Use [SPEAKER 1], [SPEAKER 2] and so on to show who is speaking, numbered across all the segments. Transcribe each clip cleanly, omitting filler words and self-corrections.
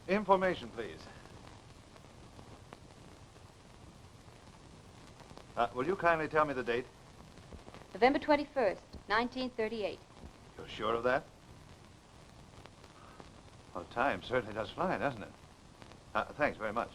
[SPEAKER 1] Information, please. Will you kindly tell me the date?
[SPEAKER 2] November 21st, 1938.
[SPEAKER 1] You're sure of that? Well, time certainly does fly, doesn't it? Thanks very much.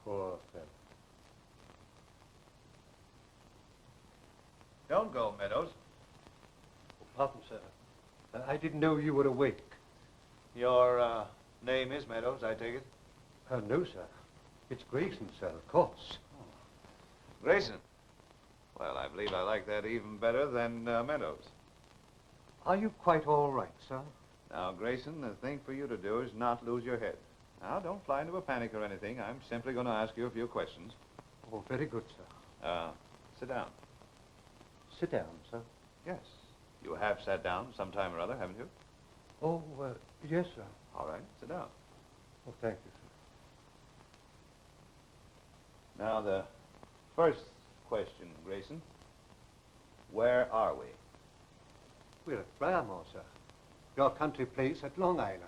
[SPEAKER 3] Poor fellow.
[SPEAKER 1] Don't go, Meadows.
[SPEAKER 3] Oh, pardon, sir. I didn't know you were awake.
[SPEAKER 1] Your name is Meadows, I take it?
[SPEAKER 3] No, sir. It's Grayson, sir, of course.
[SPEAKER 1] Grayson. Well, I believe I like that even better than Meadows.
[SPEAKER 3] Are you quite all right, sir?
[SPEAKER 1] Now, Grayson, the thing for you to do is not lose your head. Now, don't fly into a panic or anything. I'm simply going to ask you a few questions.
[SPEAKER 3] Oh, very good, sir.
[SPEAKER 1] Sit down.
[SPEAKER 3] Sit down, sir.
[SPEAKER 1] Yes. You have sat down sometime or other, haven't you?
[SPEAKER 3] Oh, yes, sir.
[SPEAKER 1] All right, sit down.
[SPEAKER 3] Oh, thank you, sir.
[SPEAKER 1] Now, the first question, Grayson. Where are we?
[SPEAKER 3] We're at Briarmore, sir. Your country place at Long Island.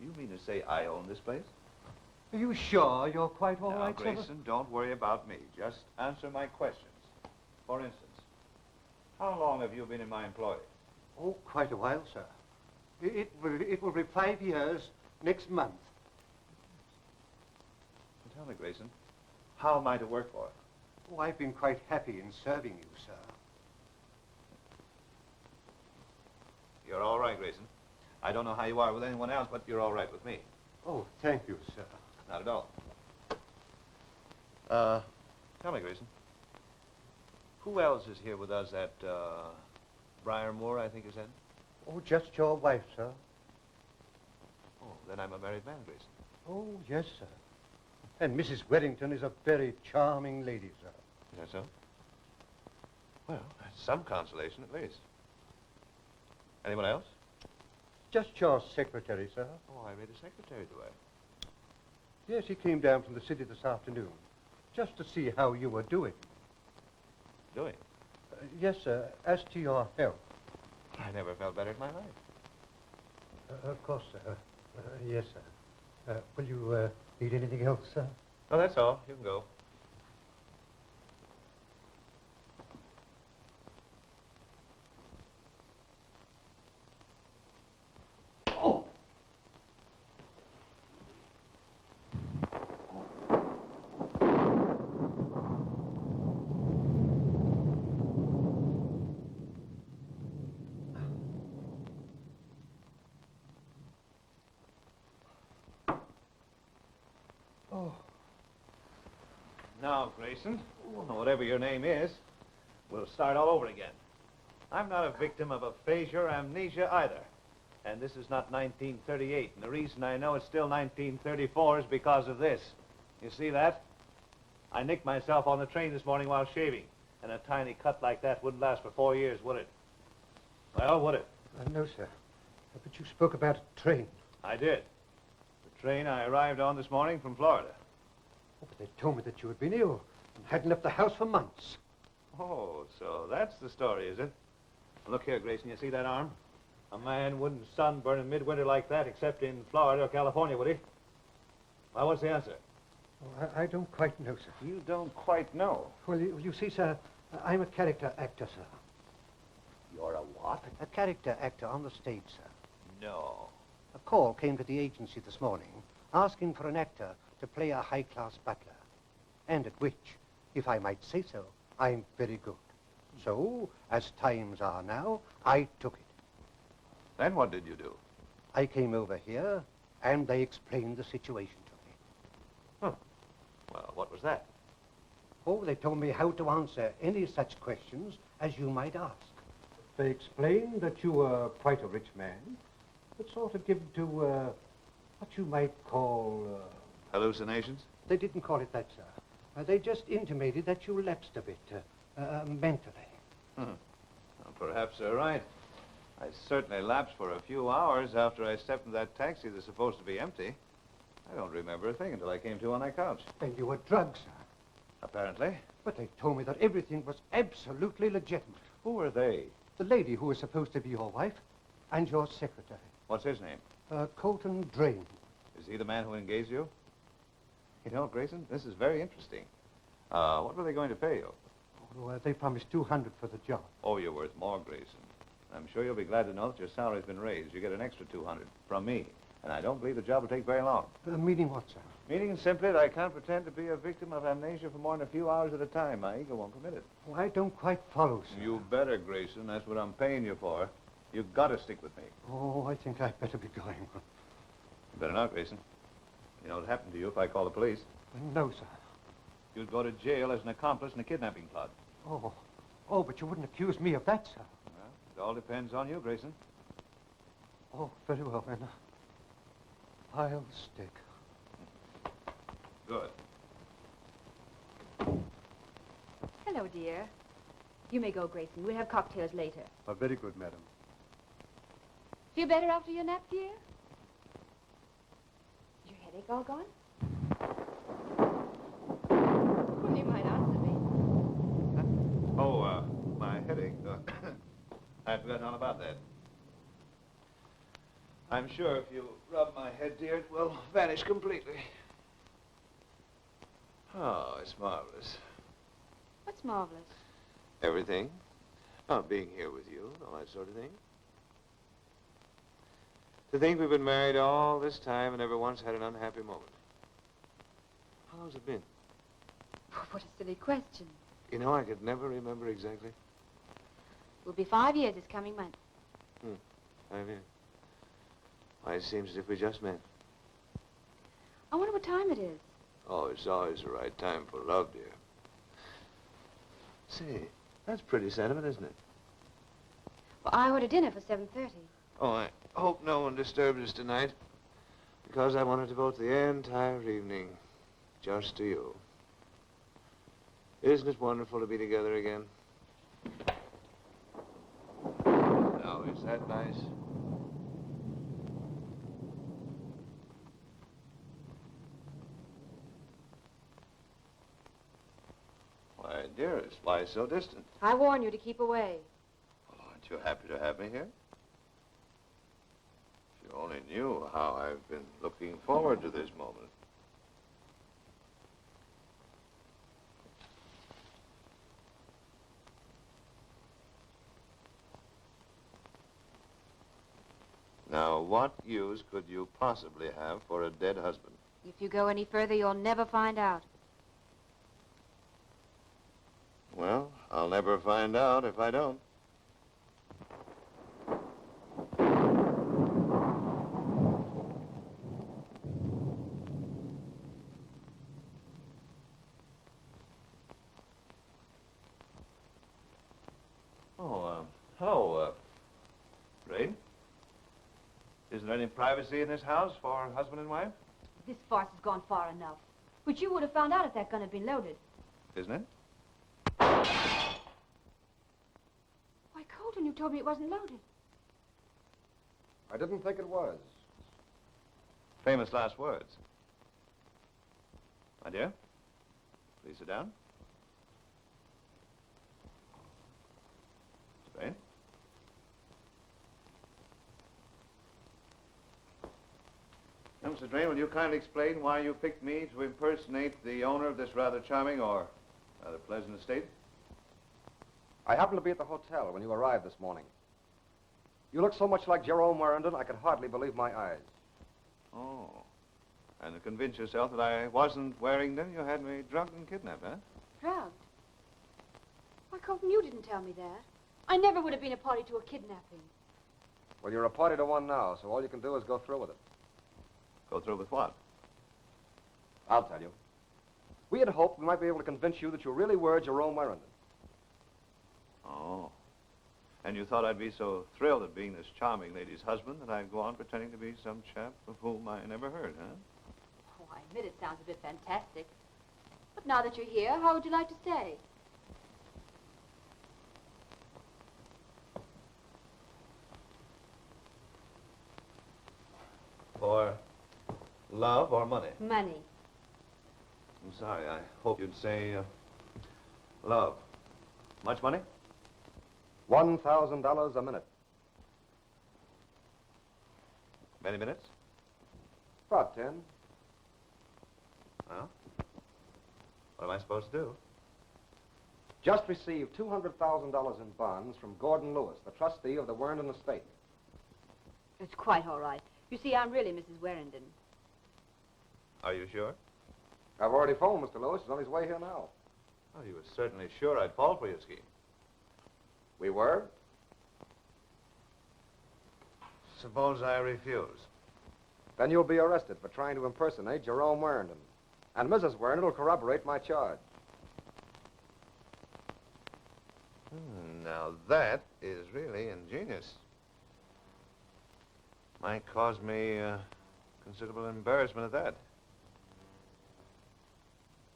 [SPEAKER 1] You mean to say I own this place?
[SPEAKER 3] Are you sure you're quite all
[SPEAKER 1] now,
[SPEAKER 3] right, sir?
[SPEAKER 1] Grayson, don't worry about me. Just answer my questions. For instance, how long have you been in my employ?
[SPEAKER 3] Oh, quite a while, sir. It will be 5 years next month.
[SPEAKER 1] Tell me, Grayson, how am I to work for?
[SPEAKER 3] Oh, I've been quite happy in serving you, sir.
[SPEAKER 1] You're all right, Grayson. I don't know how you are with anyone else, but you're all right with me.
[SPEAKER 3] Oh, thank you, sir.
[SPEAKER 1] Not at all. Tell me, Grayson, who else is here with us at Briarmore, I think you said?
[SPEAKER 3] Oh, just your wife, sir.
[SPEAKER 1] Oh, then I'm a married man, Grayson.
[SPEAKER 3] Oh, yes, sir. And Mrs. Weddington is a very charming lady, sir.
[SPEAKER 1] Is that so? Well, that's some consolation at least. Anyone else?
[SPEAKER 3] Just your secretary, sir.
[SPEAKER 1] Oh, I made a secretary, do I?
[SPEAKER 3] Yes, he came down from the city this afternoon, just to see how you were doing.
[SPEAKER 1] Doing?
[SPEAKER 3] Yes, sir, as to your health.
[SPEAKER 1] I never felt better in my life.
[SPEAKER 3] Of course, sir. Yes, sir. Will you need anything else, sir?
[SPEAKER 1] Oh, that's all. You can go.
[SPEAKER 3] Oh.
[SPEAKER 1] Now, Grayson, whatever your name is, we'll start all over again. I'm not a victim of aphasia or amnesia either. And this is not 1938. And the reason I know it's still 1934 is because of this. You see that? I nicked myself on the train this morning while shaving. And a tiny cut like that wouldn't last for 4 years, would it? Well, would it?
[SPEAKER 3] No, sir. But you spoke about a train.
[SPEAKER 1] I did. The train I arrived on this morning from Florida.
[SPEAKER 3] Oh, but they told me that you had been ill and hadn't left the house for months.
[SPEAKER 1] Oh, so that's the story, is it? Look here, Grayson, you see that arm? A man wouldn't sunburn in midwinter like that except in Florida or California, would he? Well, what's the answer?
[SPEAKER 3] Oh, I don't quite know, sir.
[SPEAKER 1] You don't quite know.
[SPEAKER 3] Well, you see, sir, I'm a character actor, sir.
[SPEAKER 1] You're a what?
[SPEAKER 3] A character actor on the stage, sir.
[SPEAKER 1] No.
[SPEAKER 3] A call came to the agency this morning asking for an actor to play a high-class butler, and at which, if I might say so, I'm very good. So, as times are now, I took it.
[SPEAKER 1] Then what did you do?
[SPEAKER 3] I came over here, and they explained the situation to me.
[SPEAKER 1] Huh. Well, what was that?
[SPEAKER 3] Oh, they told me how to answer any such questions as you might ask. They explained that you were quite a rich man, but sort of given to, what you might call,
[SPEAKER 1] Hallucinations?
[SPEAKER 3] They didn't call it that, sir. They just intimated that you lapsed a bit, mentally.
[SPEAKER 1] Well, perhaps they're right. I certainly lapsed for a few hours after I stepped in that taxi that's supposed to be empty. I don't remember a thing until I came to on that couch.
[SPEAKER 3] And you were drugged, sir.
[SPEAKER 1] Apparently.
[SPEAKER 3] But they told me that everything was absolutely legitimate.
[SPEAKER 1] Who are they?
[SPEAKER 3] The lady who was supposed to be your wife and your secretary.
[SPEAKER 1] What's his name?
[SPEAKER 3] Colton Drain.
[SPEAKER 1] Is he the man who engaged you? You know, Grayson, this is very interesting. What were they going to pay you?
[SPEAKER 3] Oh, they promised $200 for the job.
[SPEAKER 1] Oh, you're worth more, Grayson. I'm sure you'll be glad to know that your salary's been raised. You get an extra $200 from me. And I don't believe the job will take very long.
[SPEAKER 3] Meaning what, sir?
[SPEAKER 1] Meaning simply that I can't pretend to be a victim of amnesia for more than a few hours at a time. My ego won't permit it.
[SPEAKER 3] Oh, I don't quite follow, sir.
[SPEAKER 1] You better, Grayson. That's what I'm paying you for. You've got to stick with me.
[SPEAKER 3] Oh, I think I'd better be going.
[SPEAKER 1] You better not, Grayson. You know what happened to you if I call the police?
[SPEAKER 3] No, sir.
[SPEAKER 1] You'd go to jail as an accomplice in a kidnapping plot.
[SPEAKER 3] Oh, but you wouldn't accuse me of that, sir.
[SPEAKER 1] Well, it all depends on you, Grayson.
[SPEAKER 3] Oh, very well, then. I'll stick.
[SPEAKER 1] Good.
[SPEAKER 2] Hello, dear. You may go, Grayson. We'll have cocktails later.
[SPEAKER 3] Very good, madam.
[SPEAKER 2] Feel better after your nap, dear? Is your headache all gone? Well, you might answer me.
[SPEAKER 1] Oh, my headache. I'd forgotten all about that. I'm sure if you rub my head, dear, it will vanish completely. Oh, it's marvelous.
[SPEAKER 2] What's marvelous?
[SPEAKER 1] Everything. Not being here with you, and all that sort of thing. To think we've been married all this time and never once had an unhappy moment. How long's it been?
[SPEAKER 2] What a silly question.
[SPEAKER 1] You know, I could never remember exactly.
[SPEAKER 2] We'll be 5 years this coming month.
[SPEAKER 1] 5 years. Why, it seems as if we just met.
[SPEAKER 2] I wonder what time it is.
[SPEAKER 1] Oh, it's always the right time for love, dear. Say, that's pretty sentiment, isn't it?
[SPEAKER 2] Well, I ordered dinner for 7:30.
[SPEAKER 1] Oh, I hope no one disturbs us tonight, because I want to devote the entire evening just to you. Isn't it wonderful to be together again? Now, is that nice? Why, dearest, why so distant?
[SPEAKER 2] I warn you to keep away.
[SPEAKER 1] Well, aren't you happy to have me here? If you only knew how I've been looking forward to this moment. Now, what use could you possibly have for a dead husband?
[SPEAKER 2] If you go any further, you'll never find out.
[SPEAKER 1] Well, I'll never find out if I don't. Hello, Rain. Isn't there any privacy in this house for husband and wife?
[SPEAKER 2] This farce has gone far enough. But you would have found out if that gun had been loaded.
[SPEAKER 1] Isn't it?
[SPEAKER 2] Why, Colton, you told me it wasn't loaded.
[SPEAKER 4] I didn't think it was.
[SPEAKER 1] Famous last words. My dear, please sit down. Mr. Bain. Now, Mr. Drain, will you kindly explain why you picked me to impersonate the owner of this rather charming or rather pleasant estate?
[SPEAKER 4] I happened to be at the hotel when you arrived this morning. You look so much like Jerome Warrington, I could hardly believe my eyes.
[SPEAKER 1] Oh, And to convince yourself that I wasn't wearing them, you had me drunk and kidnapped, huh?
[SPEAKER 2] Drugged? Why, Colton, you didn't tell me that. I never would have been a party to a kidnapping.
[SPEAKER 4] Well, you're a party to one now, so all you can do is go through with it.
[SPEAKER 1] Go through with what?
[SPEAKER 4] I'll tell you. We had hoped we might be able to convince you that you really were Jerome Warrington.
[SPEAKER 1] Oh. And you thought I'd be so thrilled at being this charming lady's husband that I'd go on pretending to be some chap of whom I never heard, huh?
[SPEAKER 2] Oh, I admit it sounds a bit fantastic. But now that you're here, how would you like to stay?
[SPEAKER 1] For love or money?
[SPEAKER 2] Money.
[SPEAKER 1] I'm sorry. I hope you'd say love. Much money?
[SPEAKER 4] $1,000 a minute.
[SPEAKER 1] Many minutes?
[SPEAKER 4] About 10.
[SPEAKER 1] Well, what am I supposed to do?
[SPEAKER 4] Just received $200,000 in bonds from Gordon Lewis, the trustee of the Warrington estate.
[SPEAKER 2] It's quite all right. You see, I'm really Mrs. Warrington.
[SPEAKER 1] Are you sure?
[SPEAKER 4] I've already phoned Mr. Lewis. He's on his way here now.
[SPEAKER 1] Oh, you were certainly sure I'd fall for your scheme.
[SPEAKER 4] We were?
[SPEAKER 1] Suppose I refuse.
[SPEAKER 4] Then you'll be arrested for trying to impersonate Jerome Warrington. And Mrs. Warrington will corroborate my charge.
[SPEAKER 1] Now that is really ingenious. Might cause me considerable embarrassment at that.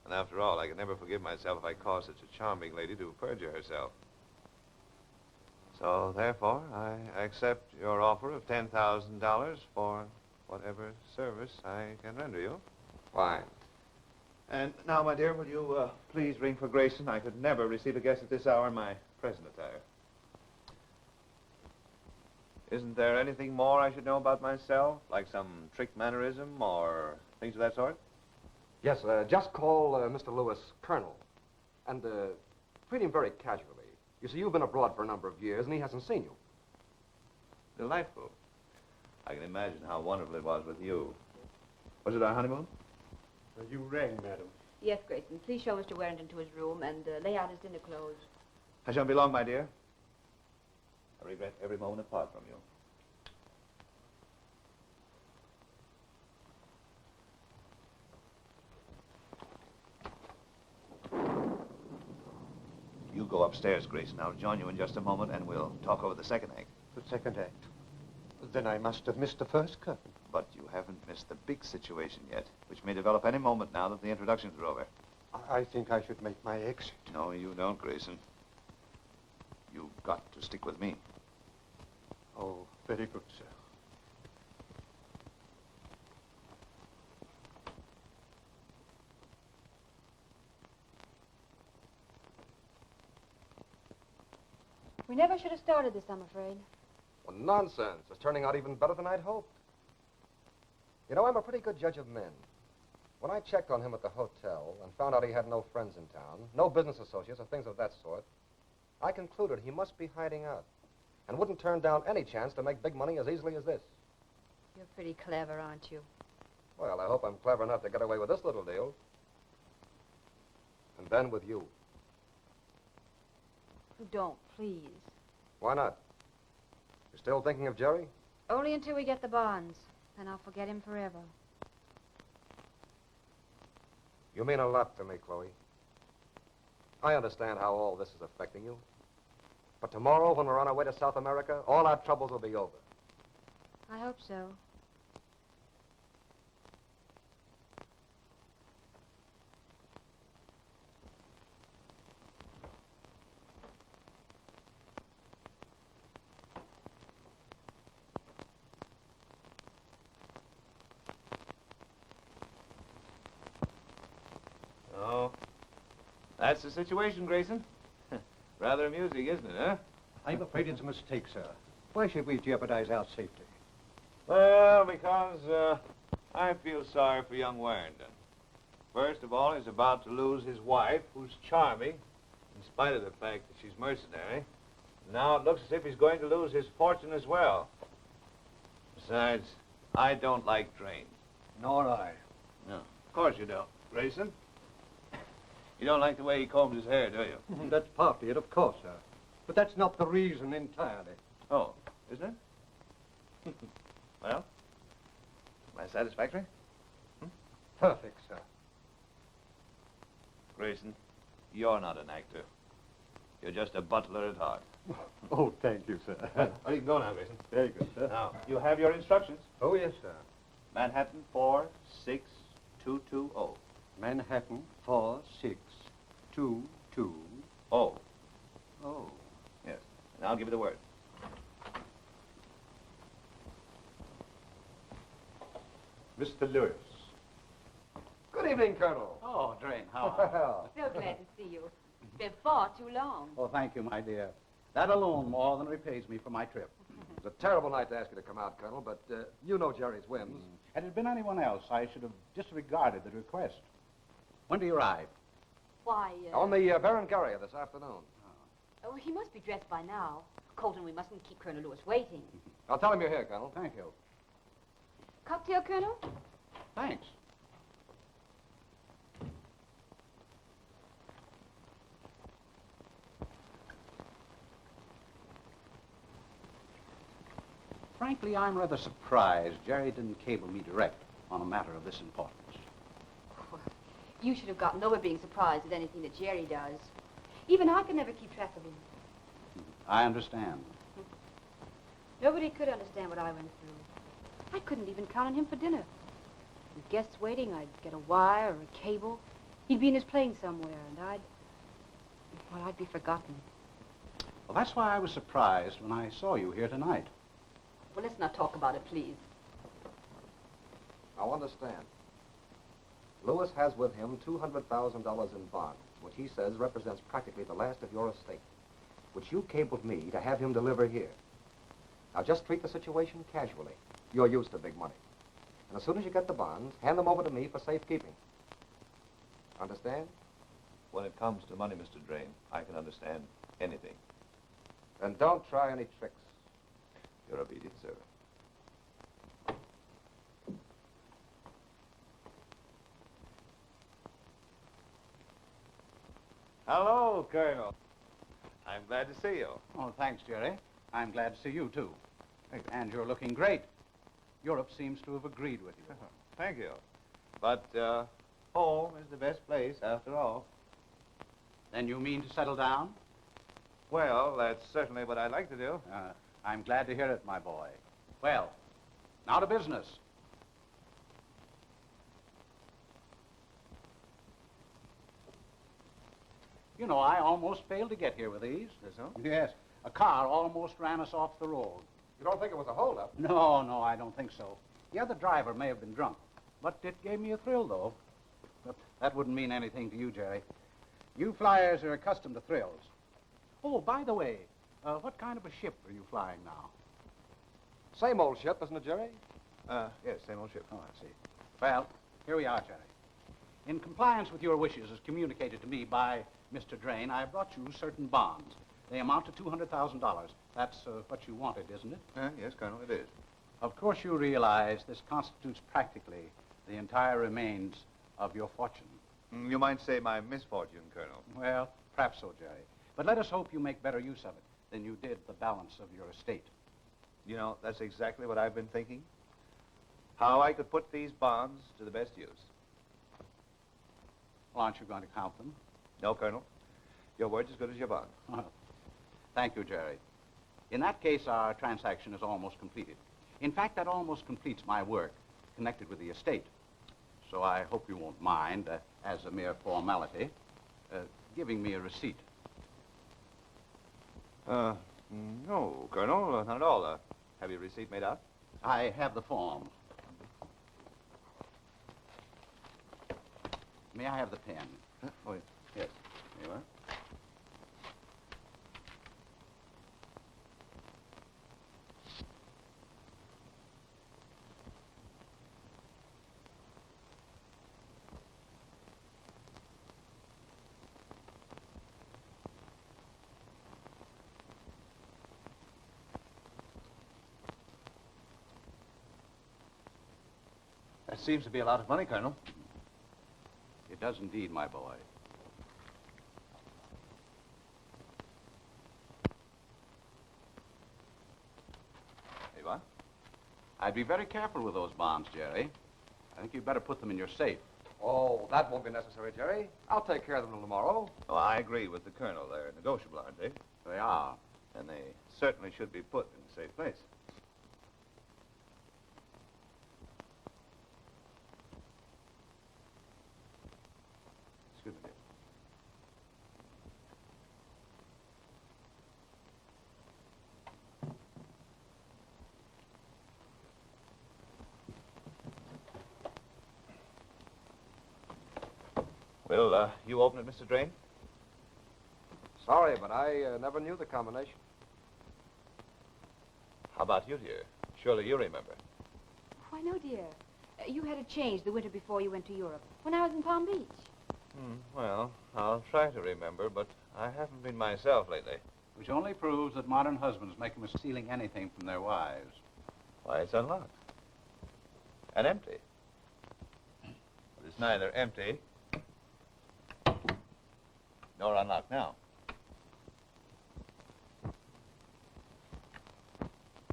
[SPEAKER 1] And after all, I could never forgive myself if I caused such a charming lady to perjure herself. So, therefore, I accept your offer of $10,000 for whatever service I can render you.
[SPEAKER 4] Fine.
[SPEAKER 1] And now, my dear, will you please ring for Grayson? I could never receive a guest at this hour in my present attire. Isn't there anything more I should know about myself? Like some trick mannerism or things of that sort?
[SPEAKER 4] Yes, just call Mr. Lewis Colonel. And treat him very casually. You see, you've been abroad for a number of years, and he hasn't seen you.
[SPEAKER 1] Delightful. I can imagine how wonderful it was with you. Was it our honeymoon?
[SPEAKER 3] You rang, madam.
[SPEAKER 2] Yes, Grayson. Please show Mr. Warrington to his room and lay out his dinner clothes.
[SPEAKER 1] I shan't be long, my dear. I regret every moment apart from you. You go upstairs, Grayson. I'll join you in just a moment, and we'll talk over the second act.
[SPEAKER 3] The second act. Then I must have missed the first curtain.
[SPEAKER 1] But you haven't missed the big situation yet, which may develop any moment now that the introductions are over.
[SPEAKER 3] I think I should make my exit.
[SPEAKER 1] No, you don't, Grayson. You've got to stick with me.
[SPEAKER 3] Oh, very good, sir.
[SPEAKER 2] We never should have started this, I'm afraid.
[SPEAKER 4] Well, nonsense. It's turning out even better than I'd hoped. You know, I'm a pretty good judge of men. When I checked on him at the hotel and found out he had no friends in town, no business associates or things of that sort, I concluded he must be hiding out and wouldn't turn down any chance to make big money as easily as this.
[SPEAKER 2] You're pretty clever, aren't you?
[SPEAKER 4] Well, I hope I'm clever enough to get away with this little deal. And then with you.
[SPEAKER 2] Don't, please.
[SPEAKER 4] Why not? You still thinking of Jerry?
[SPEAKER 2] Only until we get the bonds. Then I'll forget him forever.
[SPEAKER 4] You mean a lot to me, Chloe. I understand how all this is affecting you. But tomorrow, when we're on our way to South America, all our troubles will be over.
[SPEAKER 2] I hope so.
[SPEAKER 1] Oh, that's the situation, Grayson. Rather amusing, isn't it, huh?
[SPEAKER 3] I'm afraid it's a mistake, sir. Why should we jeopardize our safety?
[SPEAKER 1] Well, because I feel sorry for young Warrington. First of all, he's about to lose his wife, who's charming, in spite of the fact that she's mercenary. Now it looks as if he's going to lose his fortune as well. Besides, I don't like drains.
[SPEAKER 3] Nor I.
[SPEAKER 1] No, of course you don't, Grayson. You don't like the way he combs his hair, do you?
[SPEAKER 3] That's partly it, of course, sir. But that's not the reason entirely.
[SPEAKER 1] Oh, isn't it? Well, am I satisfactory?
[SPEAKER 3] Perfect, sir.
[SPEAKER 1] Grayson, you're not an actor. You're just a butler at heart.
[SPEAKER 3] Oh, thank you, sir.
[SPEAKER 1] Oh, you can go now, Grayson.
[SPEAKER 3] Very good, sir.
[SPEAKER 1] Now, you have your instructions.
[SPEAKER 3] Oh, yes, sir.
[SPEAKER 1] Manhattan 46220.
[SPEAKER 3] Manhattan 46220.
[SPEAKER 1] Oh,
[SPEAKER 3] Oh.
[SPEAKER 1] yes. And I'll give you the word.
[SPEAKER 3] Mr. Lewis.
[SPEAKER 4] Good evening, Colonel.
[SPEAKER 5] Oh, Drain, how are
[SPEAKER 4] Well,
[SPEAKER 2] So glad to see you. It's been far too long.
[SPEAKER 5] you? Oh, thank you, my dear. That alone more than repays me for my trip.
[SPEAKER 4] it's a terrible night to ask you to come out, Colonel, but you know Jerry's whims.
[SPEAKER 5] Had it been anyone else, I should have disregarded the request. When do you arrive?
[SPEAKER 2] Why,
[SPEAKER 4] On the Berengaria this afternoon.
[SPEAKER 2] Oh, he must be dressed by now. Colton, we mustn't keep Colonel Lewis waiting.
[SPEAKER 4] I'll tell him you're here, Colonel.
[SPEAKER 5] Thank you.
[SPEAKER 2] Cocktail, Colonel?
[SPEAKER 5] Thanks. Frankly, I'm rather surprised Jerry didn't cable me direct on a matter of this importance.
[SPEAKER 2] Well, you should have gotten over being surprised at anything that Jerry does. Even I could never keep track of him.
[SPEAKER 5] I understand.
[SPEAKER 2] Nobody could understand what I went through. I couldn't even count on him for dinner. With guests waiting, I'd get a wire or a cable. He'd be in his plane somewhere, and I'd be forgotten.
[SPEAKER 5] Well, that's why I was surprised when I saw you here tonight.
[SPEAKER 2] Well, let's not talk about it, please.
[SPEAKER 4] Now understand. Lewis has with him $200,000 in bonds, which he says represents practically the last of your estate, which you cabled me to have him deliver here. Now just treat the situation casually. You're used to big money. And as soon as you get the bonds, hand them over to me for safekeeping. Understand?
[SPEAKER 1] When it comes to money, Mr. Drain, I can understand anything.
[SPEAKER 4] And don't try any tricks.
[SPEAKER 1] Your obedient servant. Hello, Colonel. I'm glad to see you.
[SPEAKER 5] Oh, thanks, Jerry. I'm glad to see you, too. And you're looking great. Europe seems to have agreed with you.
[SPEAKER 1] Thank you. But home is the best place, after all.
[SPEAKER 5] Then you mean to settle down?
[SPEAKER 1] Well, that's certainly what I'd like to do.
[SPEAKER 5] I'm glad to hear it, my boy. Well, now to business. You know, I almost failed to get here with these.
[SPEAKER 1] Is so?
[SPEAKER 5] Yes. A car almost ran us off the road.
[SPEAKER 4] You don't think it was a holdup?
[SPEAKER 5] No, I don't think so. The other driver may have been drunk. But it gave me a thrill, though. But that wouldn't mean anything to you, Jerry. You flyers are accustomed to thrills. Oh, by the way, what kind of a ship are you flying now?
[SPEAKER 4] Same old ship, isn't it, Jerry?
[SPEAKER 1] Yes, same old ship.
[SPEAKER 5] Oh, I see. Well, here we are, Jerry. In compliance with your wishes as communicated to me by Mr. Drain, I brought you certain bonds. They amount to $200,000. That's what you wanted, isn't it?
[SPEAKER 1] Yes, Colonel, it is.
[SPEAKER 5] Of course you realize this constitutes practically the entire remains of your fortune.
[SPEAKER 1] You might say my misfortune, Colonel.
[SPEAKER 5] Well, perhaps so, Jerry. But let us hope you make better use of it than you did the balance of your estate.
[SPEAKER 1] You know, that's exactly what I've been thinking. How I could put these bonds to the best use.
[SPEAKER 5] Well, aren't you going to count them?
[SPEAKER 1] No, Colonel. Your word's as good as your bond.
[SPEAKER 5] Well, thank you, Jerry. In that case, our transaction is almost completed. In fact, that almost completes my work connected with the estate. So I hope you won't mind, as a mere formality, giving me a receipt.
[SPEAKER 1] No, Colonel, not at all. Have your receipt made out?
[SPEAKER 5] I have the form. May I have the pen?
[SPEAKER 1] Oh,
[SPEAKER 5] Yes. Here you are.
[SPEAKER 1] That seems to be a lot of money, Colonel.
[SPEAKER 5] It does indeed, my boy. Hey, what? I'd be very careful with those bonds, Jerry. I think you'd better put them in your safe.
[SPEAKER 4] Oh, that won't be necessary, Jerry. I'll take care of them till tomorrow.
[SPEAKER 1] Oh, I agree with the Colonel. They're negotiable, aren't they?
[SPEAKER 5] They are.
[SPEAKER 1] And they certainly should be put in a safe place. Excuse me, dear. Will you open it, Mr. Drain?
[SPEAKER 4] Sorry, but I never knew the combination.
[SPEAKER 1] How about you, dear? Surely you remember.
[SPEAKER 2] Why, no, dear. You had a change the winter before you went to Europe, when I was in Palm Beach.
[SPEAKER 1] Well, I'll try to remember, but I haven't been myself lately.
[SPEAKER 5] Which only proves that modern husbands make a mistake stealing anything from their wives.
[SPEAKER 1] Why, it's unlocked. And empty. But it's neither empty nor unlocked now.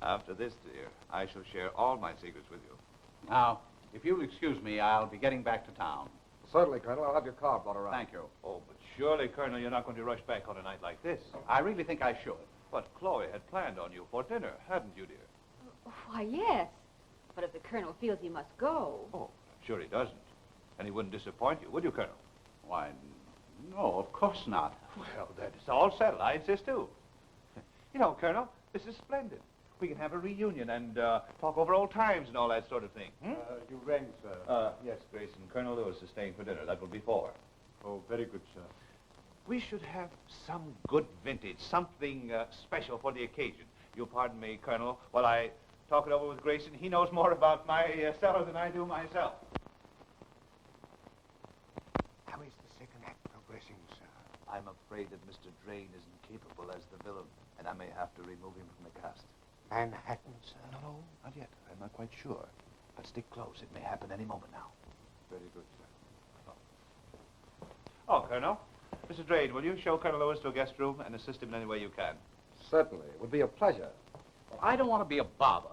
[SPEAKER 1] After this, dear, I shall share all my secrets with you.
[SPEAKER 5] Now, if you'll excuse me, I'll be getting back to town.
[SPEAKER 4] Certainly, Colonel. I'll have your car brought around.
[SPEAKER 5] Thank you.
[SPEAKER 1] Oh, but surely, Colonel, you're not going to rush back on a night like this.
[SPEAKER 5] I really think I should.
[SPEAKER 1] But Chloe had planned on you for dinner, hadn't you, dear?
[SPEAKER 2] Why, yes. But if the Colonel feels he must go...
[SPEAKER 1] Oh, I'm sure he doesn't. And he wouldn't disappoint you, would you, Colonel?
[SPEAKER 5] Why, no, of course not.
[SPEAKER 1] Well, then it's all settled. I insist, too. You know, Colonel, this is splendid. We can have a reunion and talk over old times and all that sort of thing.
[SPEAKER 3] You rang, sir.
[SPEAKER 1] Yes, Grayson. Colonel Lewis is staying for dinner. That will be 4.
[SPEAKER 3] Oh, very good, sir.
[SPEAKER 1] We should have some good vintage, something special for the occasion. You'll pardon me, Colonel, while I talk it over with Grayson. He knows more about my cellar than I do myself.
[SPEAKER 3] How is the second act progressing, sir?
[SPEAKER 1] I'm afraid that Mr. Drain isn't capable as the villain, and I may have to remove him from the cast.
[SPEAKER 3] Manhattan, sir?
[SPEAKER 1] No, not yet. I'm not quite sure. But stick close. It may happen any moment now.
[SPEAKER 3] Very good, sir.
[SPEAKER 1] Oh, Colonel. Mr. Drain, will you show Colonel Lewis to a guest room and assist him in any way you can?
[SPEAKER 4] Certainly. It would be a pleasure.
[SPEAKER 5] Well, I don't want to be a bother.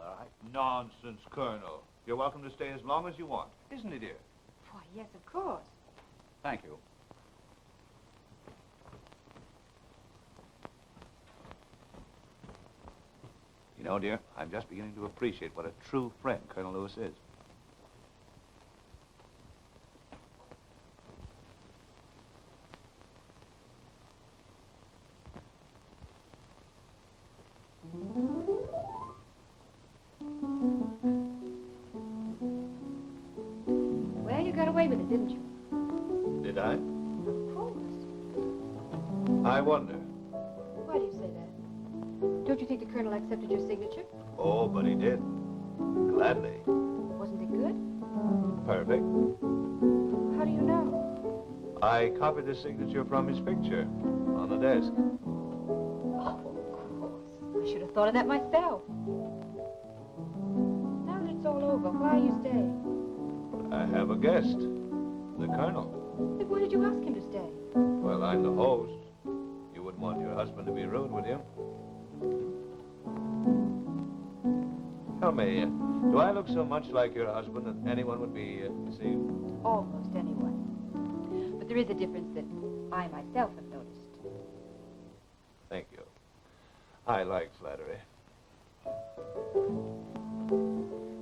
[SPEAKER 1] Nonsense, Colonel. You're welcome to stay as long as you want. Isn't he, dear?
[SPEAKER 2] Why, yes, of course.
[SPEAKER 5] Thank you.
[SPEAKER 1] You know, dear, I'm just beginning to appreciate what a true friend Colonel Lewis is.
[SPEAKER 2] Well, you got away with it, didn't you?
[SPEAKER 1] Did I?
[SPEAKER 2] Of course.
[SPEAKER 1] I wonder.
[SPEAKER 2] Why do you say that? Don't you think the Colonel accepted your signature?
[SPEAKER 1] Oh, but he did. Gladly.
[SPEAKER 2] Wasn't it good?
[SPEAKER 1] Perfect.
[SPEAKER 2] How do you know?
[SPEAKER 1] I copied the signature from his picture on the desk.
[SPEAKER 2] Oh, of course. I should have thought of that myself. Now that it's all over, why are you staying?
[SPEAKER 1] I have a guest. The Colonel.
[SPEAKER 2] Then why did you ask him to stay?
[SPEAKER 1] Well, I'm the host. You wouldn't want your husband to be rude, would you? Tell me, do I look so much like your husband that anyone would be deceived?
[SPEAKER 2] Almost anyone. But there is a difference that I myself have noticed.
[SPEAKER 1] Thank you. I like flattery.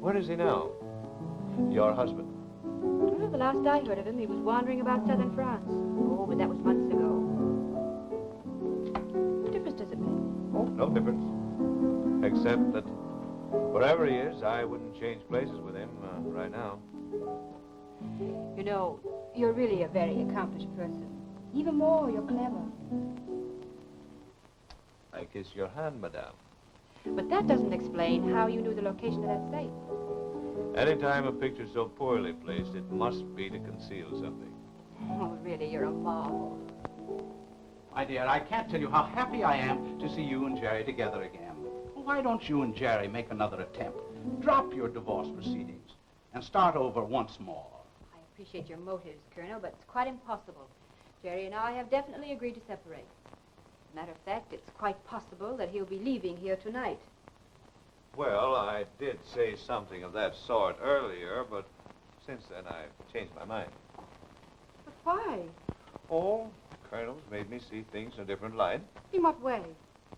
[SPEAKER 1] Where is he now? Your husband?
[SPEAKER 2] Well, the last I heard of him, he was wandering about southern France. Oh, but that was months ago. What difference does it make?
[SPEAKER 1] Oh, no difference. Except that wherever he is, I wouldn't change places with him right now.
[SPEAKER 2] You know, you're really a very accomplished person. Even more, you're clever.
[SPEAKER 1] I kiss your hand, madame.
[SPEAKER 2] But that doesn't explain how you knew the location of that safe.
[SPEAKER 1] Anytime a picture's so poorly placed, it must be to conceal something.
[SPEAKER 2] Oh, really, you're a marvel.
[SPEAKER 5] My dear, I can't tell you how happy I am to see you and Jerry together again. Why don't you and Jerry make another attempt? Drop your divorce proceedings and start over once more.
[SPEAKER 2] I appreciate your motives, Colonel, but it's quite impossible. Jerry and I have definitely agreed to separate. Matter of fact, it's quite possible that he'll be leaving here tonight.
[SPEAKER 1] Well, I did say something of that sort earlier, but since then I've changed my mind.
[SPEAKER 2] But why?
[SPEAKER 1] Oh, the Colonel's made me see things in a different light.
[SPEAKER 2] In what way?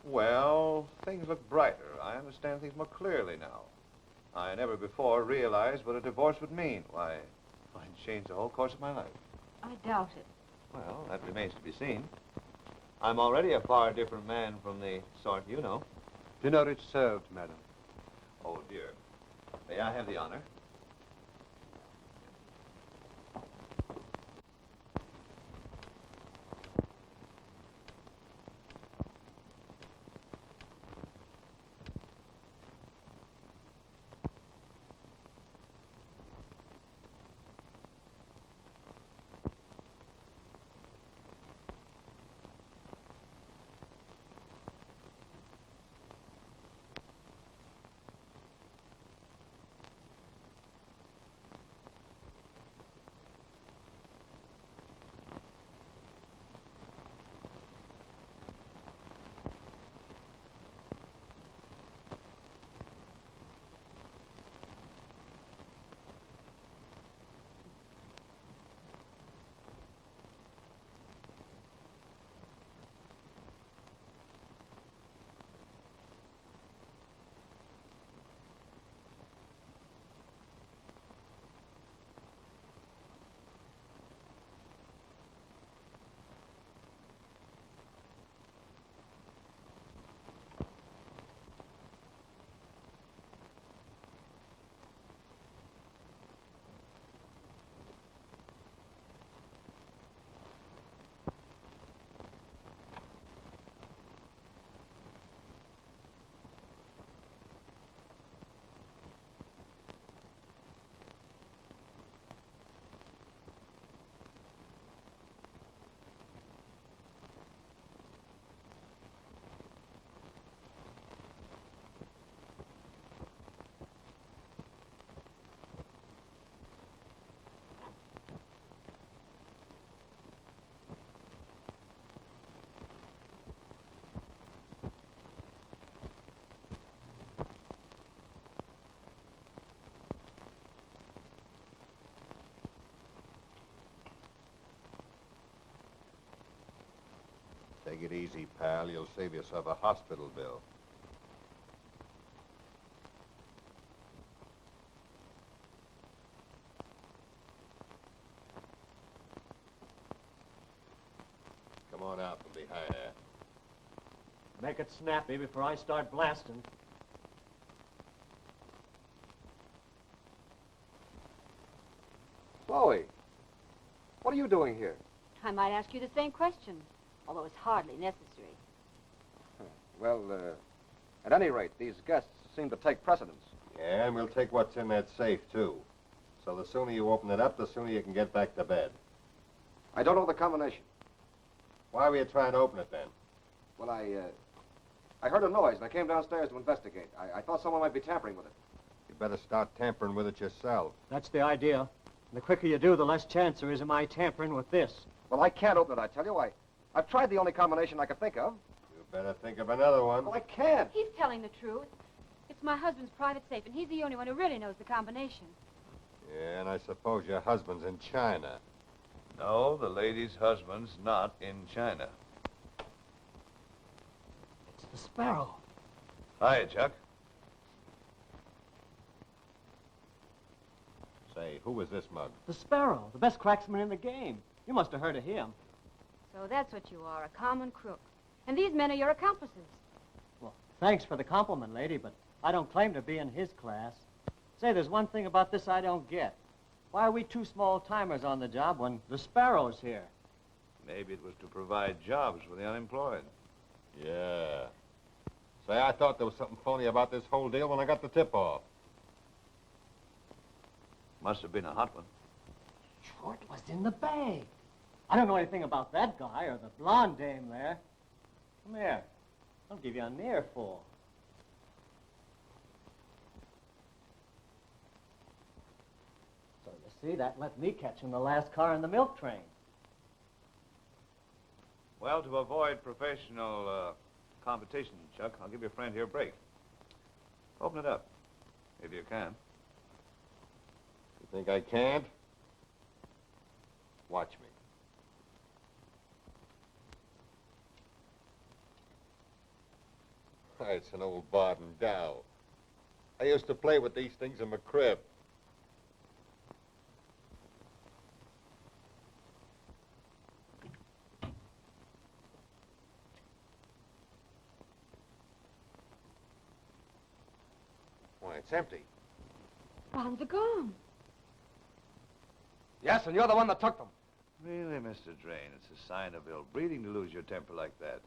[SPEAKER 1] Well, things look brighter. I understand things more clearly now. I never before realized what a divorce would mean. Why, I'd change the whole course of my life.
[SPEAKER 2] I doubt it.
[SPEAKER 1] Well, that remains to be seen. I'm already a far different man from the sort you know.
[SPEAKER 3] Dinner is served, madam.
[SPEAKER 1] Oh, dear. May I have the honor?
[SPEAKER 6] Take it easy, pal. You'll save yourself a hospital bill. Come on out from behind there.
[SPEAKER 7] Make it snappy before I start blasting.
[SPEAKER 4] Chloe, what are you doing here?
[SPEAKER 2] I might ask you the same question, although it's hardly necessary.
[SPEAKER 4] Well, at any rate, these guests seem to take precedence.
[SPEAKER 6] Yeah, and we'll take what's in that safe, too. So the sooner you open it up, the sooner you can get back to bed.
[SPEAKER 4] I don't know the combination.
[SPEAKER 6] Why were you trying to open it, then?
[SPEAKER 4] Well, I heard a noise, and I came downstairs to investigate. I thought someone might be tampering with it.
[SPEAKER 6] You better start tampering with it yourself.
[SPEAKER 7] That's the idea. The quicker you do, the less chance there is of my tampering with this.
[SPEAKER 4] Well, I can't open it, I tell you. I've tried the only combination I could think of.
[SPEAKER 6] You better think of another one.
[SPEAKER 4] Well, I can't.
[SPEAKER 2] He's telling the truth. It's my husband's private safe, and he's the only one who really knows the combination.
[SPEAKER 6] Yeah, and I suppose your husband's in China.
[SPEAKER 1] No, the lady's husband's not in China.
[SPEAKER 7] It's the Sparrow.
[SPEAKER 1] Hi, Chuck.
[SPEAKER 6] Say, who was this mug?
[SPEAKER 7] The Sparrow, the best cracksman in the game. You must have heard of him.
[SPEAKER 2] So that's what you are, a common crook. And these men are your accomplices.
[SPEAKER 7] Well, thanks for the compliment, lady, but I don't claim to be in his class. Say, there's one thing about this I don't get. Why are we two small-timers on the job when the Sparrow's here?
[SPEAKER 1] Maybe it was to provide jobs for the unemployed.
[SPEAKER 6] Yeah. Say, I thought there was something phony about this whole deal when I got the tip-off.
[SPEAKER 1] Must have been a hot one.
[SPEAKER 7] Sure, it was in the bag. I don't know anything about that guy or the blonde dame there. Come here. I'll give you an earful. So you See, that let me catch him the last car in the milk train.
[SPEAKER 1] Well, to avoid professional competition, Chuck, I'll give your friend here a break. Open it up, if you can.
[SPEAKER 6] You think I can't? Watch me. It's an old Barton Dow. I used to play with these things in my crib. Why, it's empty.
[SPEAKER 2] Bonds are gone.
[SPEAKER 4] Yes, and you're the one that took them.
[SPEAKER 1] Really, Mr. Drain, it's a sign of ill breeding to lose your temper like that.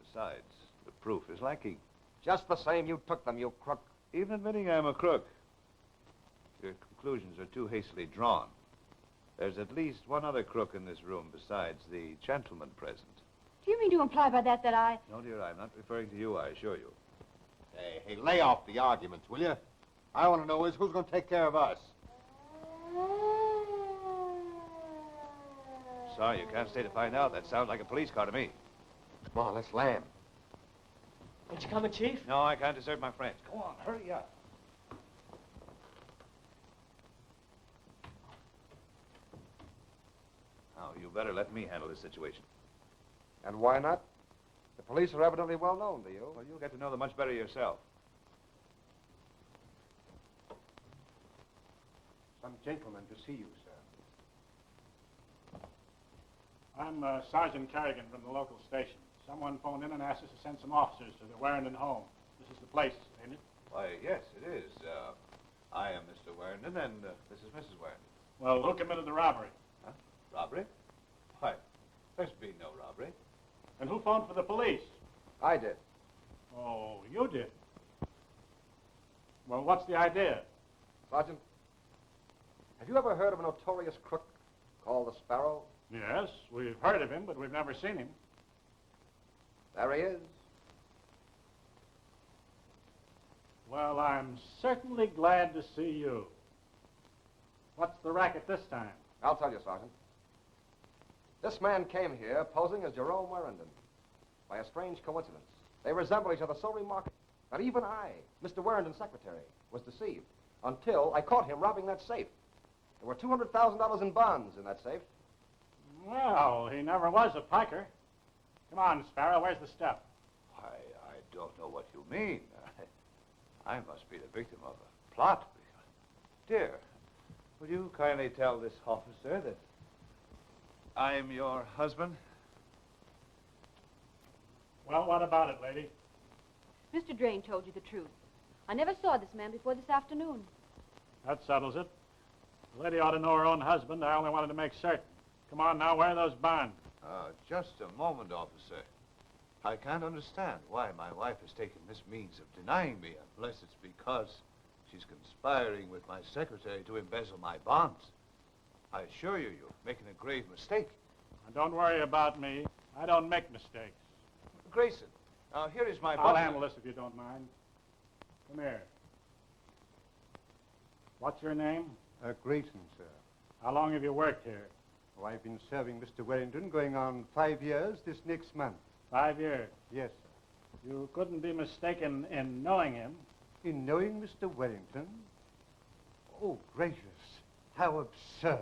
[SPEAKER 1] Besides, the proof is lacking.
[SPEAKER 4] Just the same, you took them, you crook.
[SPEAKER 1] Even admitting I'm a crook, your conclusions are too hastily drawn. There's at least one other crook in this room besides the gentleman present.
[SPEAKER 2] Do you mean to imply by that I...
[SPEAKER 1] No, dear, I'm not referring to you, I assure you.
[SPEAKER 6] Hey, lay off the arguments, will you? I want to know is who's going to take care of us?
[SPEAKER 1] Sorry, you can't stay to find out. That sounds like a police car to me.
[SPEAKER 4] Come on, let's land.
[SPEAKER 7] Ain't you coming, Chief?
[SPEAKER 1] No, I can't desert my friends. Go on, hurry up. Now, you better let me handle this situation.
[SPEAKER 4] And why not? The police are evidently well known to you.
[SPEAKER 1] Well, you'll get to know them much better yourself.
[SPEAKER 3] Some gentleman to see you, sir.
[SPEAKER 8] I'm Sergeant Kerrigan from the local station. Someone phoned in and asked us to send some officers to the Warrington home. This is the place, ain't it?
[SPEAKER 1] Why, yes, it is. I am Mr. Warrington, and this is Mrs. Warrington.
[SPEAKER 8] Well, who committed the robbery?
[SPEAKER 1] Huh? Robbery? Why, there's been no robbery.
[SPEAKER 8] And who phoned for the police?
[SPEAKER 4] I did.
[SPEAKER 8] Oh, you did. Well, what's the idea?
[SPEAKER 4] Sergeant, have you ever heard of a notorious crook called the Sparrow?
[SPEAKER 8] Yes, we've heard of him, but we've never seen him.
[SPEAKER 4] There he is.
[SPEAKER 8] Well, I'm certainly glad to see you. What's the racket this time?
[SPEAKER 4] I'll tell you, Sergeant. This man came here posing as Jerome Warrington. By a strange coincidence, they resemble each other so remarkably that even I, Mr. Warrington's secretary, was deceived until I caught him robbing that safe. There were $200,000 in bonds in that safe.
[SPEAKER 8] Well, he never was a piker. Come on, Sparrow, where's the stuff?
[SPEAKER 1] Why, I don't know what you mean. I must be the victim of a plot. Dear, would you kindly tell this officer that I'm your husband?
[SPEAKER 8] Well, what about it, lady?
[SPEAKER 2] Mr. Drain told you the truth. I never saw this man before this afternoon.
[SPEAKER 8] That settles it. The lady ought to know her own husband. I only wanted to make certain. Come on now, where are those bonds?
[SPEAKER 1] Just a moment, officer. I can't understand why my wife has taken this means of denying me, unless it's because she's conspiring with my secretary to embezzle my bonds. I assure you, you're making a grave mistake.
[SPEAKER 8] Now, don't worry about me. I don't make mistakes.
[SPEAKER 1] Grayson, now here is my
[SPEAKER 8] I'll
[SPEAKER 1] butler.
[SPEAKER 8] handle this if you don't mind. Come here. What's your name?
[SPEAKER 3] Grayson, sir.
[SPEAKER 8] How long have you worked here?
[SPEAKER 3] Oh, I've been serving Mr. Warrington going on 5 years this next month.
[SPEAKER 8] 5 years.
[SPEAKER 3] Yes, sir.
[SPEAKER 8] You couldn't be mistaken in knowing him.
[SPEAKER 3] In knowing Mr. Warrington? Oh, gracious. How absurd.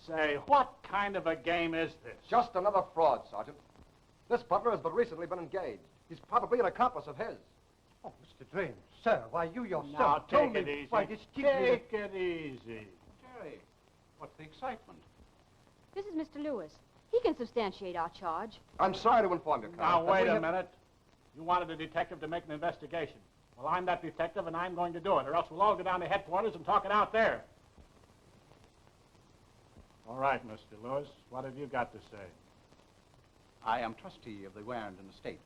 [SPEAKER 8] Say, what kind of a game is this?
[SPEAKER 4] Just another fraud, Sergeant. This butler has but recently been engaged. He's probably an accomplice of his.
[SPEAKER 3] Oh, Mr. Drain, sir, why you yourself
[SPEAKER 8] Now,
[SPEAKER 3] told
[SPEAKER 8] take
[SPEAKER 3] me...
[SPEAKER 8] it easy.
[SPEAKER 3] Why, this
[SPEAKER 8] Take it easy.
[SPEAKER 5] Jerry, what's the excitement?
[SPEAKER 2] This is Mr. Lewis. He can substantiate our charge.
[SPEAKER 4] I'm sorry to inform you,
[SPEAKER 8] Now,
[SPEAKER 4] Colonel. that
[SPEAKER 8] wait
[SPEAKER 4] we
[SPEAKER 8] a
[SPEAKER 4] have-
[SPEAKER 8] minute. You wanted a detective to make an investigation. Well, I'm that detective, and I'm going to do it, or else we'll all go down to headquarters and talk it out there. All right, Mr. Lewis, what have you got to say?
[SPEAKER 5] I am trustee of the Warrington estate.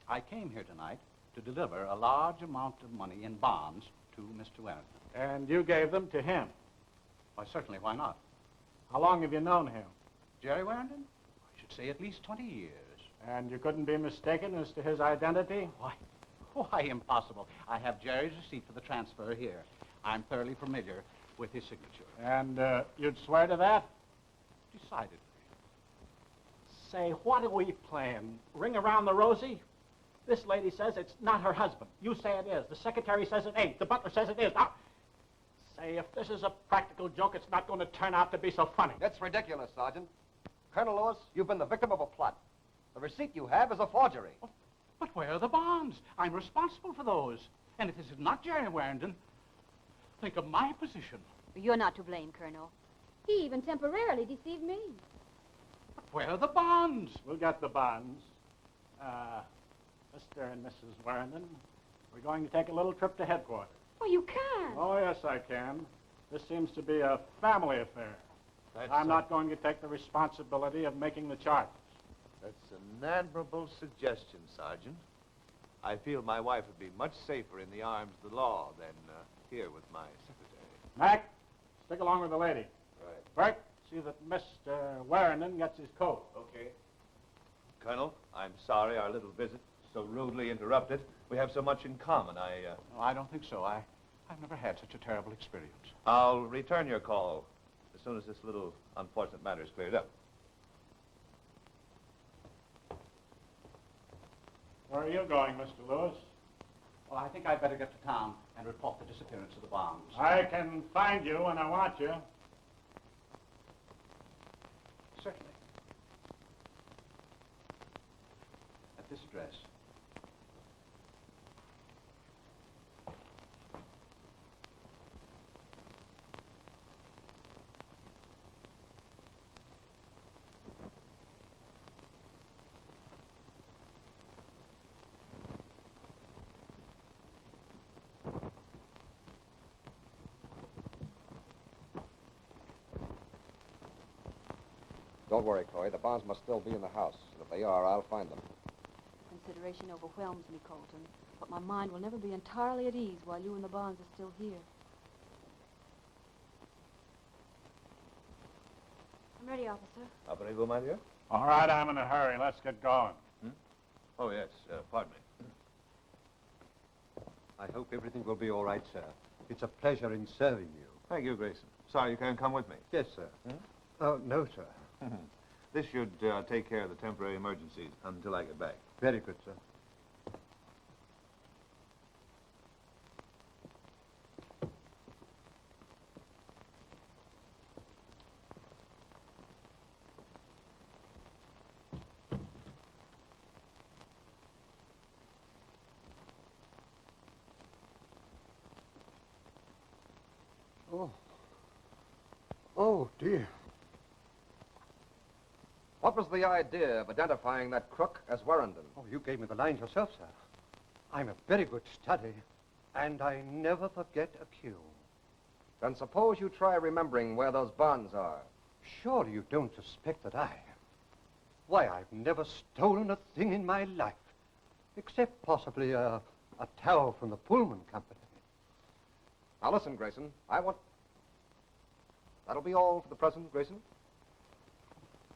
[SPEAKER 5] I came here tonight to deliver a large amount of money in bonds to Mr. Warrington.
[SPEAKER 8] And you gave them to him.
[SPEAKER 5] Why, certainly, why not?
[SPEAKER 8] How long have you known him?
[SPEAKER 5] Jerry Warrington? I should say at least 20 years.
[SPEAKER 8] And you couldn't be mistaken as to his identity?
[SPEAKER 5] Why, impossible. I have Jerry's receipt for the transfer here. I'm thoroughly familiar with his signature.
[SPEAKER 8] And you'd swear to that?
[SPEAKER 5] Decidedly.
[SPEAKER 8] Say, what are we playing? Ring around the rosy? This lady says it's not her husband. You say it is. The secretary says it ain't. The butler says it is. Now, say, if this is a practical joke, it's not going to turn out to be so funny.
[SPEAKER 4] It's ridiculous, Sergeant. Colonel Lewis, you've been the victim of a plot. The receipt you have is a forgery.
[SPEAKER 5] But where are the bonds? I'm responsible for those. And if this is not Jerry Warrington, think of my position.
[SPEAKER 2] You're not to blame, Colonel. He even temporarily deceived me.
[SPEAKER 5] But where are the bonds?
[SPEAKER 8] We'll get the bonds. Mr. and Mrs. Warrington, we're going to take a little trip to headquarters.
[SPEAKER 2] Oh, you can't.
[SPEAKER 8] Oh, yes, I can. This seems to be a family affair. I'm not going to take the responsibility of making the charges.
[SPEAKER 1] That's an admirable suggestion, Sergeant. I feel my wife would be much safer in the arms of the law than here with my secretary.
[SPEAKER 8] Mac, stick along with the lady.
[SPEAKER 1] Right.
[SPEAKER 8] Bert, see that Mr. Warrington gets his coat.
[SPEAKER 1] Okay. Colonel, I'm sorry our little visit so rudely interrupted. We have so much in common.
[SPEAKER 5] No, I don't think so. I've never had such a terrible experience.
[SPEAKER 1] I'll return your call as soon as this little unfortunate matter is cleared up.
[SPEAKER 8] Where are you going, Mr. Lewis?
[SPEAKER 5] Well, I think I'd better get to town and report the disappearance of the bonds.
[SPEAKER 8] I can find you when I want you.
[SPEAKER 5] Certainly. At this address.
[SPEAKER 4] Don't worry, Chloe. The bonds must still be in the house. And if they are, I'll find them.
[SPEAKER 2] Consideration overwhelms me, Colton. But my mind will never be entirely at ease while you and the bonds are still here. I'm ready, officer.
[SPEAKER 1] Abrego, my dear?
[SPEAKER 8] All right, I'm in a hurry. Let's get going.
[SPEAKER 1] Oh, yes. Pardon me.
[SPEAKER 3] I hope everything will be all right, sir. It's a pleasure in serving you.
[SPEAKER 1] Thank you, Grayson. Sorry you can't come with me.
[SPEAKER 3] Yes, sir. Oh, no, sir.
[SPEAKER 1] This should take care of the temporary emergencies until I get back.
[SPEAKER 3] Very good, sir. Oh. Oh, dear.
[SPEAKER 4] What was the idea of identifying that crook as Warrington?
[SPEAKER 3] Oh, you gave me the lines yourself, sir. I'm a very good study, and I never forget a cue.
[SPEAKER 4] Then suppose you try remembering where those bonds are.
[SPEAKER 3] Surely you don't suspect that I... Why, I've never stolen a thing in my life, except possibly a towel from the Pullman Company.
[SPEAKER 4] Now listen, Grayson. That'll be all for the present, Grayson.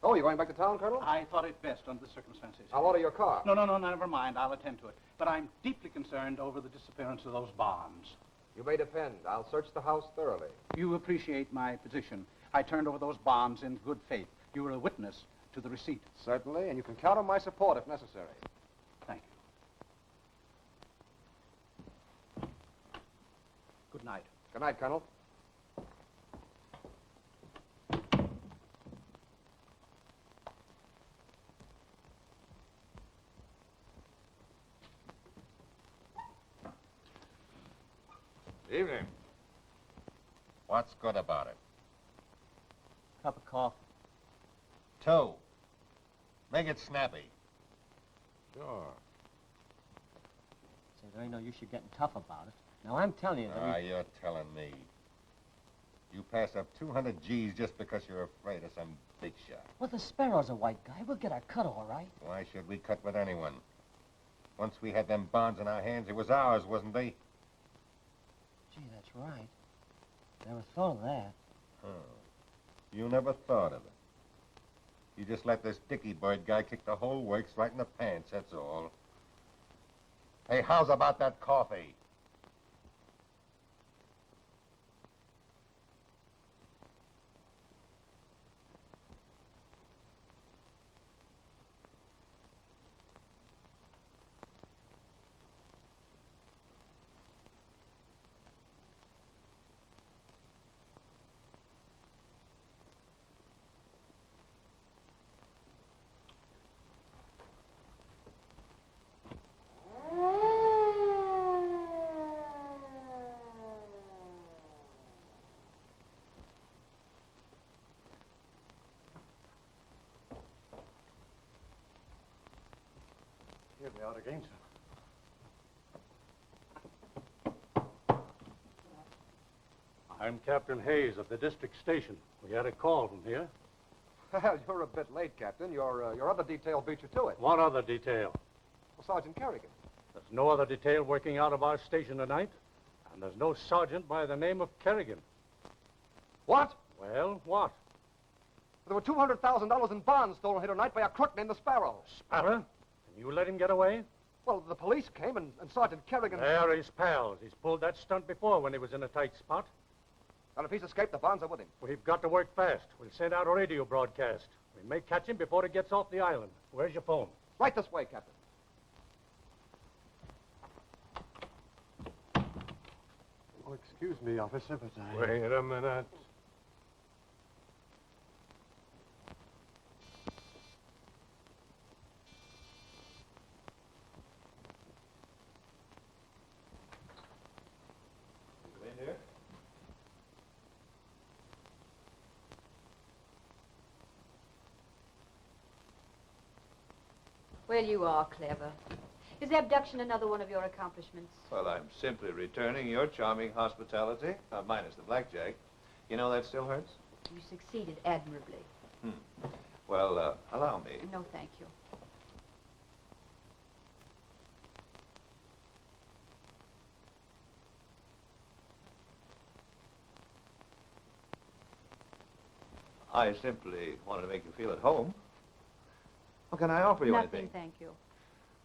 [SPEAKER 4] Oh, you going back to town, Colonel?
[SPEAKER 5] I thought it best under the circumstances.
[SPEAKER 4] I'll order your car.
[SPEAKER 5] No, never mind. I'll attend to it. But I'm deeply concerned over the disappearance of those bonds.
[SPEAKER 4] You may depend. I'll search the house thoroughly.
[SPEAKER 5] You appreciate my position. I turned over those bonds in good faith. You were a witness to the receipt.
[SPEAKER 4] Certainly, and you can count on my support if necessary.
[SPEAKER 5] Thank you. Good night.
[SPEAKER 4] Good night, Colonel.
[SPEAKER 1] Evening.
[SPEAKER 6] What's good about it?
[SPEAKER 7] Cup of coffee.
[SPEAKER 6] 2. Make it snappy.
[SPEAKER 4] Sure.
[SPEAKER 7] Say, there ain't no use you getting tough about it. Now, I'm telling you, there ain't...
[SPEAKER 6] You're telling me. You pass up 200 G's just because you're afraid of some big shot.
[SPEAKER 7] Well, the Sparrow's a white guy. We'll get our cut, all right.
[SPEAKER 6] Why should we cut with anyone? Once we had them bonds in our hands, it was ours, wasn't they?
[SPEAKER 7] Gee, that's right. Never thought of that.
[SPEAKER 6] Oh. You never thought of it. You just let this Dicky Bird guy kick the whole works right in the pants, that's all. Hey, how's about that coffee?
[SPEAKER 3] Here they are again, sir.
[SPEAKER 9] I'm Captain Hayes of the district station. We had a call from here.
[SPEAKER 4] Well, you're a bit late, Captain. Your other detail beat you to it.
[SPEAKER 9] What other detail?
[SPEAKER 4] Well, Sergeant Kerrigan.
[SPEAKER 9] There's no other detail working out of our station tonight, and there's no sergeant by the name of Kerrigan.
[SPEAKER 4] What?
[SPEAKER 9] Well, what?
[SPEAKER 4] There were $200,000 in bonds stolen here tonight by a crook named the Sparrow.
[SPEAKER 9] Sparrow? And you let him get away?
[SPEAKER 4] Well, the police came and Sergeant Kerrigan...
[SPEAKER 9] They're his pals. He's pulled that stunt before when he was in a tight spot.
[SPEAKER 4] And if he's escaped, the bonds are with him.
[SPEAKER 9] We've got to work fast. We'll send out a radio broadcast. We may catch him before he gets off the island. Where's your phone?
[SPEAKER 4] Right this way, Captain.
[SPEAKER 3] Oh, excuse me, officer, but I...
[SPEAKER 6] Wait a minute.
[SPEAKER 1] Come in here.
[SPEAKER 2] Well, you are clever. Is abduction another one of your accomplishments?
[SPEAKER 1] Well, I'm simply returning your charming hospitality, minus the blackjack. You know that still hurts?
[SPEAKER 2] You succeeded admirably.
[SPEAKER 1] Well, allow me.
[SPEAKER 2] No, thank you.
[SPEAKER 1] I simply wanted to make you feel at home. Well, can I offer you
[SPEAKER 2] Nothing,
[SPEAKER 1] anything?
[SPEAKER 2] thank you.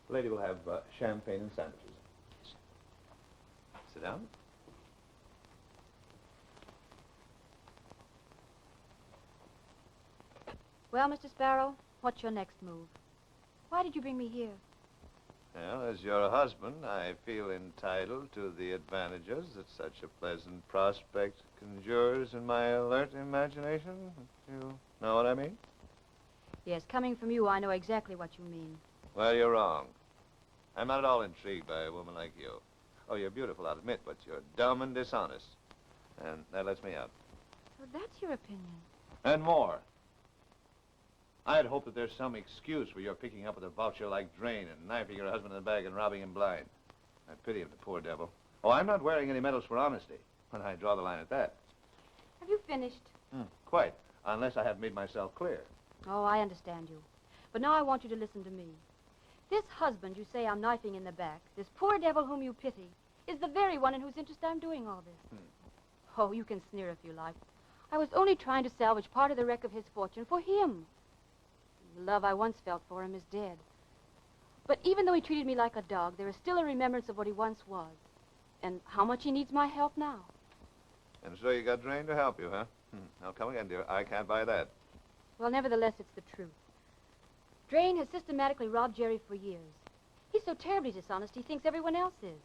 [SPEAKER 1] The lady will have champagne and sandwiches. Sit down.
[SPEAKER 2] Well, Mr. Sparrow, what's your next move? Why did you bring me here?
[SPEAKER 1] Well, as your husband, I feel entitled to the advantages that such a pleasant prospect conjures in my alert imagination. You know what I mean?
[SPEAKER 2] Yes, coming from you, I know exactly what you mean.
[SPEAKER 1] Well, you're wrong. I'm not at all intrigued by a woman like you. Oh, you're beautiful, I'll admit, but you're dumb and dishonest. And that lets me out.
[SPEAKER 2] Well, that's your opinion.
[SPEAKER 1] And more. I had hoped that there's some excuse for your picking up with a vulture like Drain and knifing your husband in the back and robbing him blind. I pity him, the poor devil. Oh, I'm not wearing any medals for honesty. When I draw the line at that.
[SPEAKER 2] Have you finished?
[SPEAKER 1] Quite. Unless I have made myself clear.
[SPEAKER 2] Oh, I understand you. But now I want you to listen to me. This husband you say I'm knifing in the back, this poor devil whom you pity, is the very one in whose interest I'm doing all this. Oh, you can sneer if you like. I was only trying to salvage part of the wreck of his fortune for him. The love I once felt for him is dead. But even though he treated me like a dog, there is still a remembrance of what he once was. And how much he needs my help now.
[SPEAKER 1] And so you got Drain to help you, huh? Now, come again, dear. I can't buy that.
[SPEAKER 2] Well, nevertheless, it's the truth. Drain has systematically robbed Jerry for years. He's so terribly dishonest, he thinks everyone else is.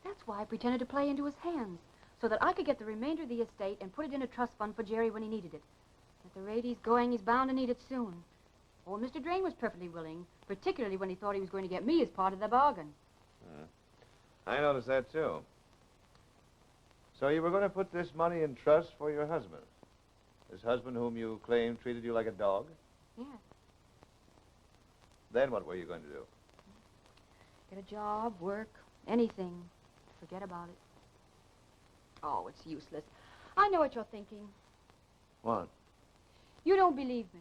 [SPEAKER 2] That's why I pretended to play into his hands, so that I could get the remainder of the estate and put it in a trust fund for Jerry when he needed it. At the rate he's going, he's bound to need it soon. Oh, Mr. Drain was perfectly willing, particularly when he thought he was going to get me as part of the bargain.
[SPEAKER 1] I noticed that, too. So you were going to put this money in trust for your husband? This husband whom you claim treated you like a dog?
[SPEAKER 2] Yeah.
[SPEAKER 1] Then what were you going to do?
[SPEAKER 2] Get a job, work, anything. Forget about it. Oh, it's useless. I know what you're thinking.
[SPEAKER 1] What?
[SPEAKER 2] You don't believe me.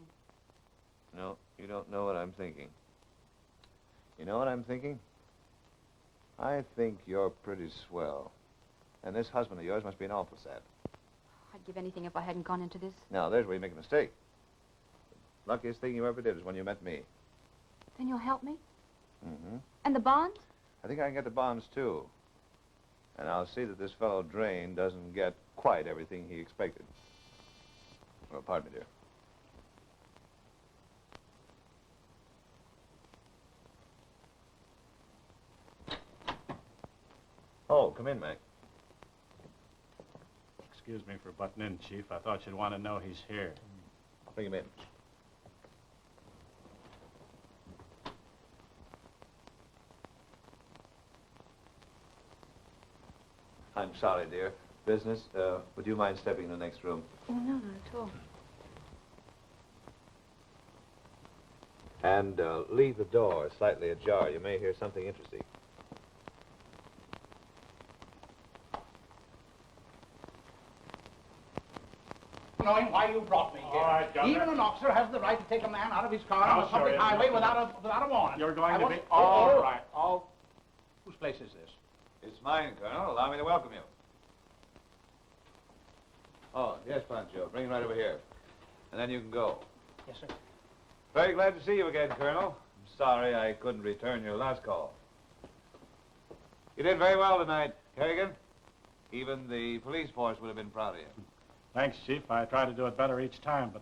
[SPEAKER 1] No, you don't know what I'm thinking. You know what I'm thinking? I think you're pretty swell. And this husband of yours must be an awful sap.
[SPEAKER 2] I'd give anything if I hadn't gone into this.
[SPEAKER 1] Now, there's where you make a mistake. The luckiest thing you ever did is when you met me.
[SPEAKER 2] Then you'll help me?
[SPEAKER 1] Mm-hmm.
[SPEAKER 2] And the bonds?
[SPEAKER 1] I think I can get the bonds, too. And I'll see that this fellow Drain doesn't get quite everything he expected. Well, pardon me, dear. Oh, come in, Mac.
[SPEAKER 8] Excuse me for butting in, Chief. I thought you'd want to know he's here.
[SPEAKER 1] I'll bring him in. I'm sorry, dear. Business, would you mind stepping in the next room?
[SPEAKER 2] Oh, no, not at all.
[SPEAKER 1] And leave the door slightly ajar. You may hear something interesting.
[SPEAKER 8] Knowing why you brought me here.
[SPEAKER 9] All right, Governor.
[SPEAKER 8] Even an officer has the right to take a man out of his car on
[SPEAKER 9] I'll
[SPEAKER 8] a public
[SPEAKER 9] show you.
[SPEAKER 8] highway without a warrant.
[SPEAKER 9] You're going
[SPEAKER 8] I
[SPEAKER 9] to
[SPEAKER 8] want-
[SPEAKER 9] be all
[SPEAKER 8] Oh,
[SPEAKER 9] right.
[SPEAKER 8] Oh, whose place is this?
[SPEAKER 1] It's mine, Colonel. Allow me to welcome you. Oh, yes, Pancho. Bring it right over here. And then you can go.
[SPEAKER 8] Yes, sir.
[SPEAKER 1] Very glad to see you again, Colonel. I'm sorry I couldn't return your last call. You did very well tonight, Kerrigan. Even the police force would have been proud of you.
[SPEAKER 8] Thanks, Chief. I try to do it better each time, but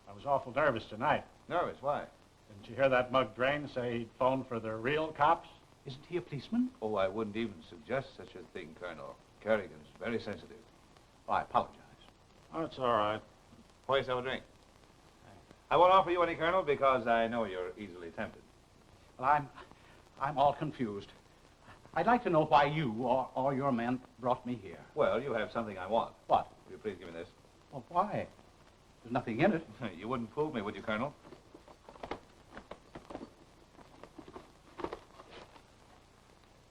[SPEAKER 8] I was awful nervous tonight.
[SPEAKER 1] Nervous? Why?
[SPEAKER 8] Didn't you hear that mug Drain say he'd phoned for the real cops? Isn't he a policeman?
[SPEAKER 1] Oh, I wouldn't even suggest such a thing, Colonel. Kerrigan's very sensitive.
[SPEAKER 5] Oh, I apologize.
[SPEAKER 8] Oh, it's all right.
[SPEAKER 1] Pour yourself a drink. I won't offer you any, Colonel, because I know you're easily tempted.
[SPEAKER 8] Well, I'm all confused. I'd like to know why you or your men brought me here.
[SPEAKER 1] Well, you have something I want.
[SPEAKER 8] What?
[SPEAKER 1] Will you please give me this?
[SPEAKER 8] Well, why? There's nothing in it.
[SPEAKER 1] You wouldn't fool me, would you, Colonel?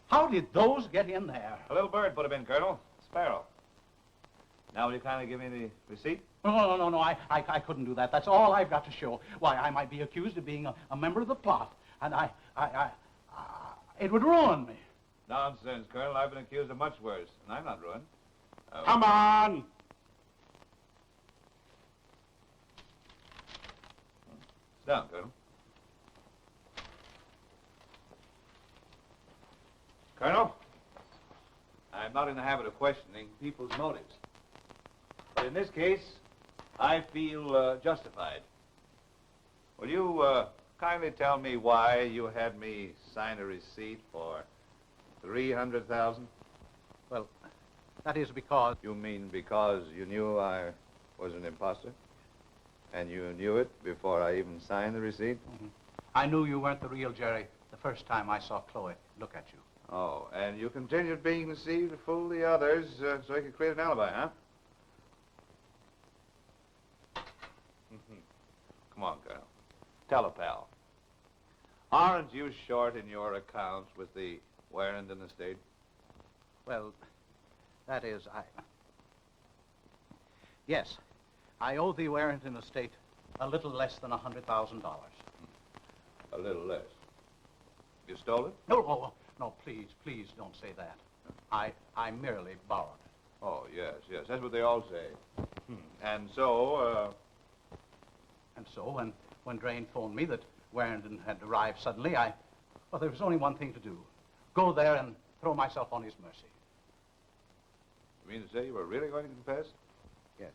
[SPEAKER 8] How did those get in there?
[SPEAKER 1] A little bird put him in, Colonel. Sparrow. Now, will you kindly give me the receipt?
[SPEAKER 8] No, I couldn't do that. That's all I've got to show. Why, I might be accused of being a member of the plot, and it would ruin me.
[SPEAKER 1] Nonsense, Colonel. I've been accused of much worse, and I'm not ruined.
[SPEAKER 8] Come on!
[SPEAKER 1] Sit down, Colonel. Colonel, I'm not in the habit of questioning people's motives. But in this case, I feel justified. Will you kindly tell me why you had me sign a receipt for $300,000?
[SPEAKER 5] Well, that is because...
[SPEAKER 1] You mean because you knew I was an imposter? And you knew it before I even signed the receipt?
[SPEAKER 5] Mm-hmm. I knew you weren't the real Jerry the first time I saw Chloe look at you.
[SPEAKER 1] Oh, and you continued being deceived to fool the others so you could create an alibi, huh? Come on, Colonel. Tell a pal. Aren't you short in your accounts with the Warrington estate?
[SPEAKER 5] Well, that is, Yes, I owe the Warrington estate a little less than $100,000.
[SPEAKER 1] A little less. You stole it?
[SPEAKER 5] No, please don't say that. I merely borrowed it.
[SPEAKER 1] Oh, yes. That's what they all say. And so,
[SPEAKER 5] And so, when Drain phoned me that Warrington had arrived suddenly, well, there was only one thing to do. Go there and throw myself on his mercy.
[SPEAKER 1] you mean to say you were really going to confess?
[SPEAKER 5] Yes.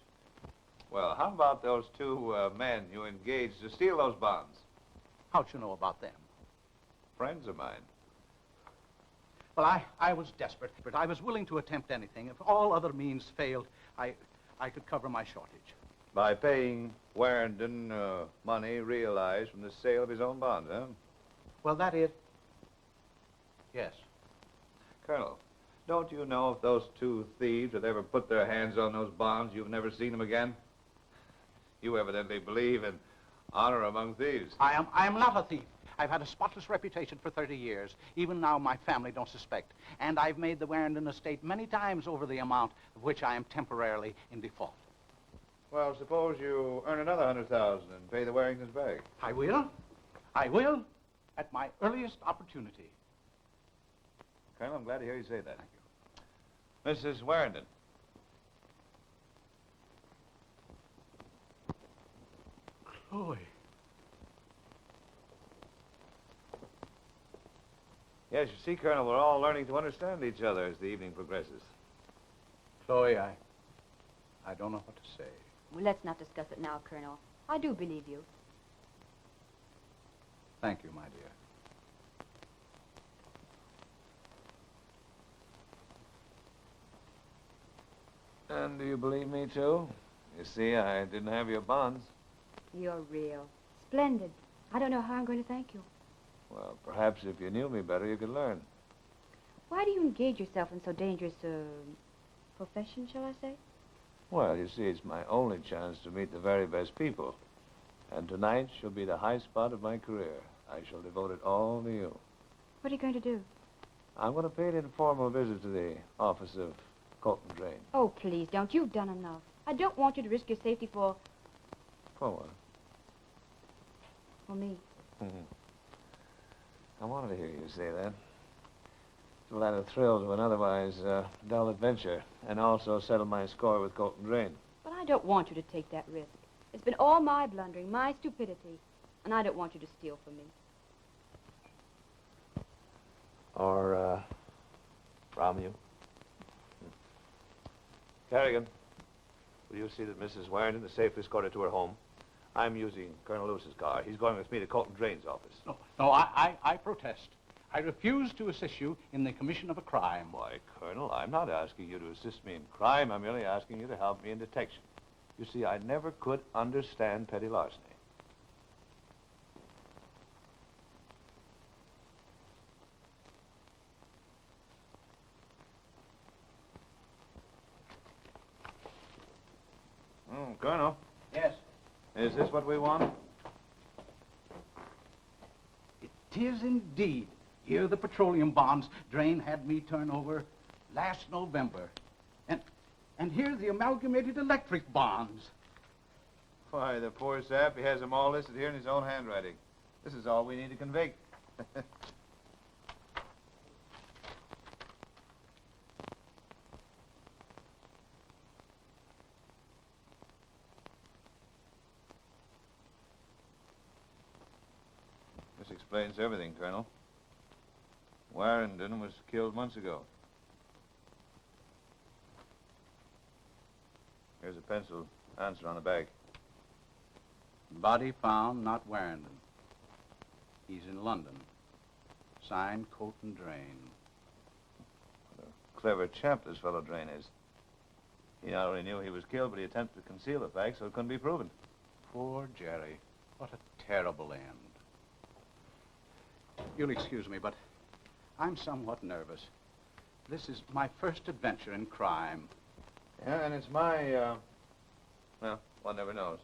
[SPEAKER 1] Well, how about those two men you engaged to steal those bonds?
[SPEAKER 5] How'd you know about them?
[SPEAKER 1] Friends of mine.
[SPEAKER 5] Well, I was desperate, but I was willing to attempt anything. If all other means failed, I could cover my shortage.
[SPEAKER 1] By paying Warrington money realized from the sale of his own bonds, huh?
[SPEAKER 5] Well, that is... Yes.
[SPEAKER 1] Colonel, don't you know if those two thieves had ever put their hands on those bonds, you've never seen them again? You evidently believe in honor among thieves.
[SPEAKER 5] I am not a thief. I've had a spotless reputation for 30 years. Even now, my family don't suspect. And I've made the Warrington estate many times over the amount of which I am temporarily in default.
[SPEAKER 1] Well, suppose you earn another $100,000 and pay the Warringtons back.
[SPEAKER 5] I will, at my earliest opportunity.
[SPEAKER 1] Colonel, I'm glad to hear you say that. Thank you. Mrs. Warrington.
[SPEAKER 8] Chloe.
[SPEAKER 1] Yes, you see, Colonel, we're all learning to understand each other as the evening progresses.
[SPEAKER 5] Chloe, I don't know what to say.
[SPEAKER 2] Well, let's not discuss it now, Colonel. I do believe you.
[SPEAKER 5] Thank you, my dear.
[SPEAKER 1] And do you believe me, too? You see, I didn't have your bonds.
[SPEAKER 2] You're real. Splendid. I don't know how I'm going to thank you.
[SPEAKER 1] Well, perhaps if you knew me better, you could learn.
[SPEAKER 2] Why do you engage yourself in so dangerous a profession, shall I say?
[SPEAKER 1] Well, you see, it's my only chance to meet the very best people. And tonight shall be the high spot of my career. I shall devote it all to you.
[SPEAKER 2] What are you going to do?
[SPEAKER 1] I'm going to pay an informal visit to the office of Colt and Drain.
[SPEAKER 2] Oh, please don't. You've done enough. I don't want you to risk your safety for
[SPEAKER 1] For what?
[SPEAKER 2] me.
[SPEAKER 1] I wanted to hear you say that. To add a thrill to an otherwise dull adventure, and also settle my score with Colt and Drain.
[SPEAKER 2] But I don't want you to take that risk. It's been all my blundering, my stupidity, and I don't want you to steal from me.
[SPEAKER 1] Or, from you. Kerrigan, will you see that Mrs. Warrington is safely escorted to her home? I'm using Colonel Lewis's car. He's going with me to Colton Drain's office.
[SPEAKER 5] No, I protest. I refuse to assist you in the commission of a crime.
[SPEAKER 1] Why, Colonel, I'm not asking you to assist me in crime. I'm merely asking you to help me in detection. You see, I never could understand petty larceny. Colonel.
[SPEAKER 5] Yes.
[SPEAKER 1] Is this what we want?
[SPEAKER 5] It is indeed. Here are the petroleum bonds Drain had me turn over last November. And here are the amalgamated electric bonds.
[SPEAKER 1] Why, the poor sap, he has them all listed here in his own handwriting. This is all we need to convict. This explains everything, Colonel. Warrington was killed months ago. Here's a pencil answer on the back.
[SPEAKER 5] Body found, not Warrington. He's in London. Signed, Colt and Drain.
[SPEAKER 1] What a clever chap this fellow Drain is. He not only knew he was killed, but he attempted to conceal the fact so it couldn't be proven.
[SPEAKER 5] Poor Jerry. What a terrible end. You'll excuse me, but I'm somewhat nervous. This is my first adventure in crime.
[SPEAKER 1] Yeah, and it's my, well, one never knows.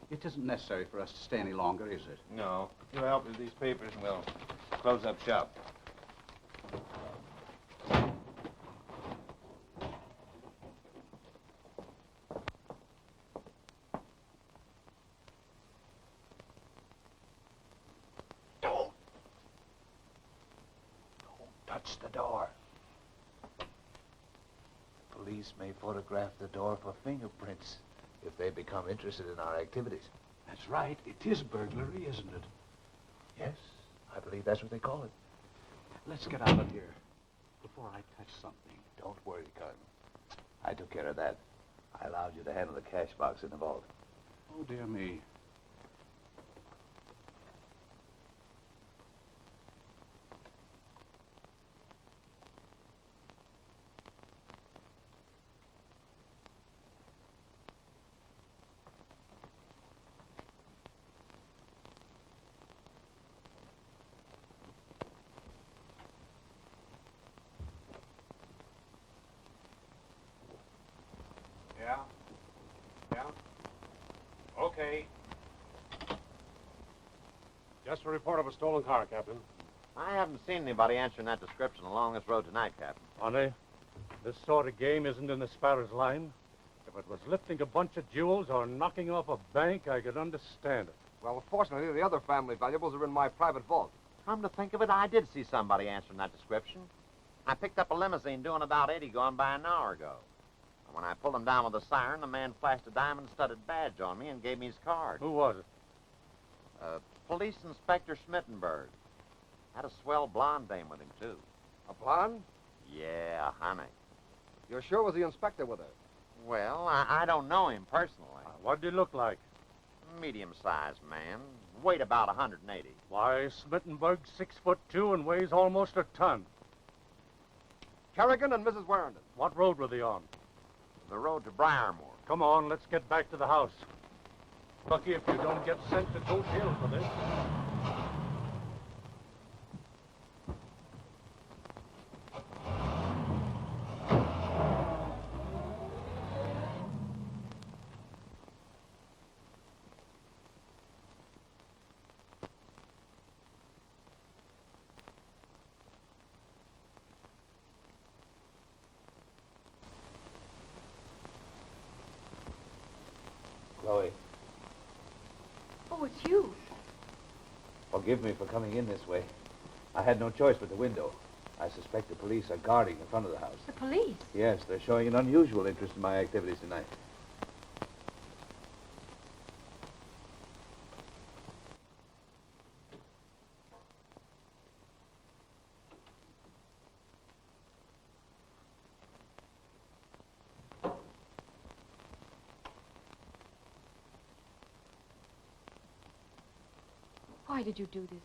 [SPEAKER 5] It isn't necessary for us to stay any longer, is it?
[SPEAKER 1] No. You help me with these papers and we'll close up shop. Don't touch the door. Police may photograph the door for fingerprints if they become interested in our activities.
[SPEAKER 5] That's right. It is burglary, isn't it?
[SPEAKER 1] Yes, I believe that's what they call it.
[SPEAKER 5] Let's get out of here before I touch something.
[SPEAKER 1] Don't worry, Carton. I took care of that. I allowed you to handle the cash box in the vault.
[SPEAKER 5] Oh, dear me.
[SPEAKER 9] Yeah? Okay. Just a report of a stolen car, Captain.
[SPEAKER 10] I haven't seen anybody answering that description along this road tonight, Captain.
[SPEAKER 9] Honey, this sort of game isn't in the Sparrow's line. If it was lifting a bunch of jewels or knocking off a bank, I could understand it.
[SPEAKER 4] Well, fortunately, the other family valuables are in my private vault.
[SPEAKER 10] Come to think of it, I did see somebody answering that description. I picked up a limousine doing about 80 going by an hour ago. And when I pulled him down with a siren, the man flashed a diamond-studded badge on me and gave me his card.
[SPEAKER 9] Who was it?
[SPEAKER 10] Police Inspector Schmittenberg. Had a swell blonde dame with him, too.
[SPEAKER 4] A blonde?
[SPEAKER 10] Yeah, honey.
[SPEAKER 4] You're sure was the inspector with her?
[SPEAKER 10] Well, I don't know him personally.
[SPEAKER 9] What did he look like?
[SPEAKER 10] Medium-sized man. Weighed about 180.
[SPEAKER 9] Why, Smittenberg's 6'2" and weighs almost a ton.
[SPEAKER 4] Kerrigan and Mrs. Warrington.
[SPEAKER 9] What road were they on?
[SPEAKER 10] The road to Briarmore.
[SPEAKER 9] Come on, let's get back to the house. Lucky if you don't get sent to go jail for this.
[SPEAKER 1] Chloe,
[SPEAKER 2] Oh, it's you.
[SPEAKER 1] forgive me for coming in this way. I had no choice but the window. I suspect the police are guarding the front of the house.
[SPEAKER 2] The police.
[SPEAKER 1] Yes, they're showing an unusual interest in my activities tonight.
[SPEAKER 2] Why did you do this?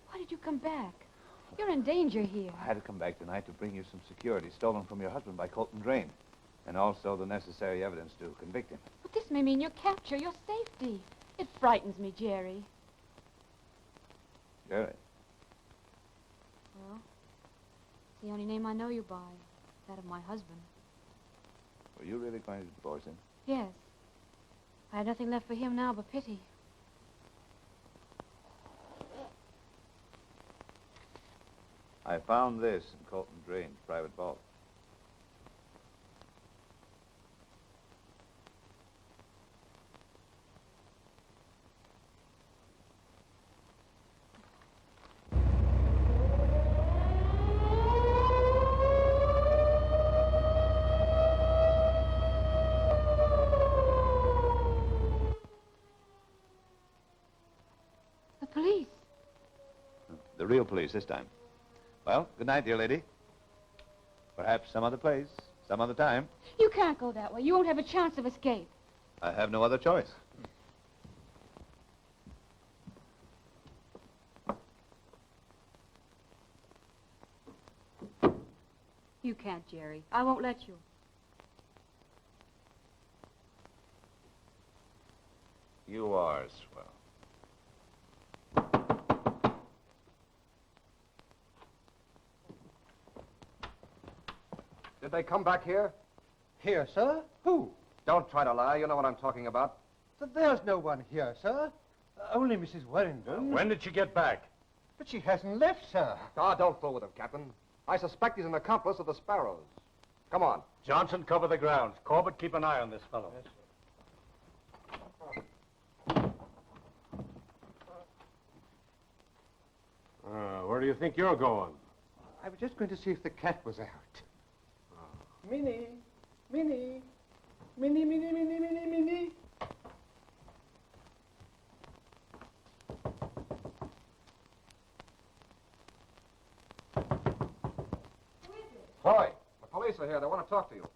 [SPEAKER 2] Why did you come back? You're in danger here.
[SPEAKER 1] I had to come back tonight to bring you some security stolen from your husband by Colton Drain, and also the necessary evidence to convict him.
[SPEAKER 2] But this may mean your capture, your safety. It frightens me, Jerry.
[SPEAKER 1] Jerry.
[SPEAKER 2] Well, it's the only name I know you by. That of my husband.
[SPEAKER 1] Were you really going to divorce him?
[SPEAKER 2] Yes. I have nothing left for him now but pity.
[SPEAKER 1] I found this in Colton Drain's private vault.
[SPEAKER 2] The police.
[SPEAKER 1] The real police this time. Well, good night, dear lady. Perhaps some other place, some other time.
[SPEAKER 2] You can't go that way. You won't have a chance of escape.
[SPEAKER 1] I have no other choice.
[SPEAKER 2] You can't, Jerry. I won't let you.
[SPEAKER 1] You are swell.
[SPEAKER 4] Did they come back here?
[SPEAKER 3] Here, sir? Who?
[SPEAKER 4] Don't try to lie. You know what I'm talking about.
[SPEAKER 3] There's no one here, sir. Only Mrs. Warrington.
[SPEAKER 9] When did she get back?
[SPEAKER 3] But she hasn't left, sir.
[SPEAKER 4] Ah, don't fool with him, Captain. I suspect he's an accomplice of the Sparrows. Come on.
[SPEAKER 9] Johnson, cover the grounds. Corbett, keep an eye on this fellow. Where do you think you're going?
[SPEAKER 3] I was just going to see if the cat was out. Minnie, Minnie, Minnie, Minnie, Minnie, Minnie, Minnie.
[SPEAKER 4] Chloe, the police are here. They want to talk to you.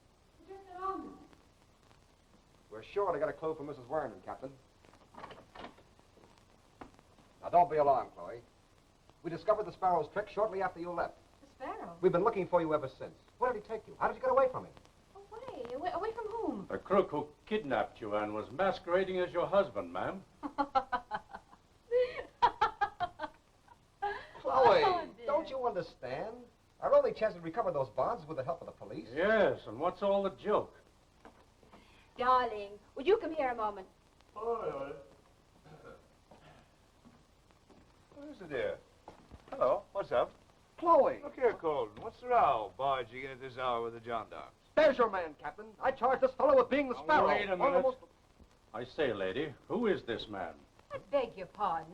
[SPEAKER 2] Just a moment.
[SPEAKER 4] We're sure they got a clue from Mrs. Warrington, Captain. Now, don't be alarmed, Chloe. We discovered the Sparrow's trick shortly after you left.
[SPEAKER 2] The sparrow.
[SPEAKER 4] We've been looking for you ever since. Where did he take you? How did you get away from him?
[SPEAKER 2] Away from whom?
[SPEAKER 9] The crook who kidnapped you and was masquerading as your husband, ma'am.
[SPEAKER 4] Chloe,
[SPEAKER 2] Oh, dear.
[SPEAKER 4] don't you understand? Our only chance to recover those bonds is with the help of the police.
[SPEAKER 9] Yes, and what's all the joke?
[SPEAKER 2] Darling, would you come here a moment?
[SPEAKER 1] Where's the dear? Hello, what's up?
[SPEAKER 4] Chloe,
[SPEAKER 1] Look here, Colton. What's the row? Barging in at this hour with the gendarmes.
[SPEAKER 4] there's your man, Captain. I charge this fellow with being the
[SPEAKER 9] Now,
[SPEAKER 4] Sparrow.
[SPEAKER 9] wait a
[SPEAKER 4] One of the
[SPEAKER 9] minute.
[SPEAKER 4] most-
[SPEAKER 9] I say, lady, who is this man?
[SPEAKER 2] I beg your pardon.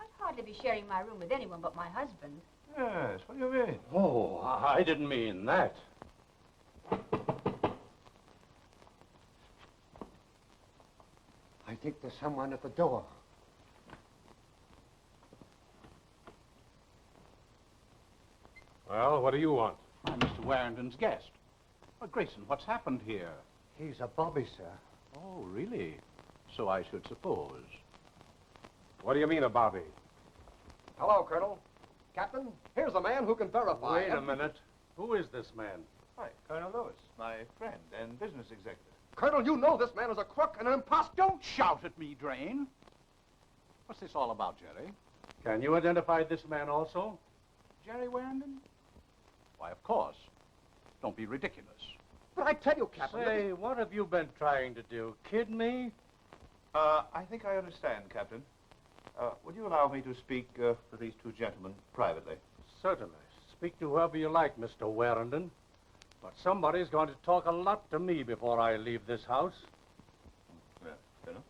[SPEAKER 2] I'd hardly be sharing my room with anyone but my husband.
[SPEAKER 1] Yes, what do you mean?
[SPEAKER 9] Oh, I didn't mean that.
[SPEAKER 3] I think there's someone at the door.
[SPEAKER 9] Well, what do you want?
[SPEAKER 5] I'm Mr. Warrington's guest. Well, Grayson, what's happened here?
[SPEAKER 3] He's a bobby, sir.
[SPEAKER 5] Oh, really? So I should suppose.
[SPEAKER 9] What do you mean, a bobby?
[SPEAKER 4] Hello, Colonel. Captain, here's a man who can verify.
[SPEAKER 9] Wait a minute. Who is this man?
[SPEAKER 1] Hi, Colonel Lewis, my friend and business executive.
[SPEAKER 4] Colonel, you know this man is a crook and an impostor.
[SPEAKER 5] Don't shout at me, Drain. What's this all about, Jerry?
[SPEAKER 9] Can you identify this man also?
[SPEAKER 5] Jerry Warrington? Why, of course. Don't be ridiculous.
[SPEAKER 4] But I tell you, Captain. that
[SPEAKER 9] Say, what have you been trying to do? Kid me?
[SPEAKER 1] I think I understand, Captain. Would you allow me to speak to these two gentlemen privately?
[SPEAKER 9] Certainly. Speak to whoever you like, Mr. Warrington. But somebody's going to talk a lot to me before I leave this house.
[SPEAKER 1] Colonel?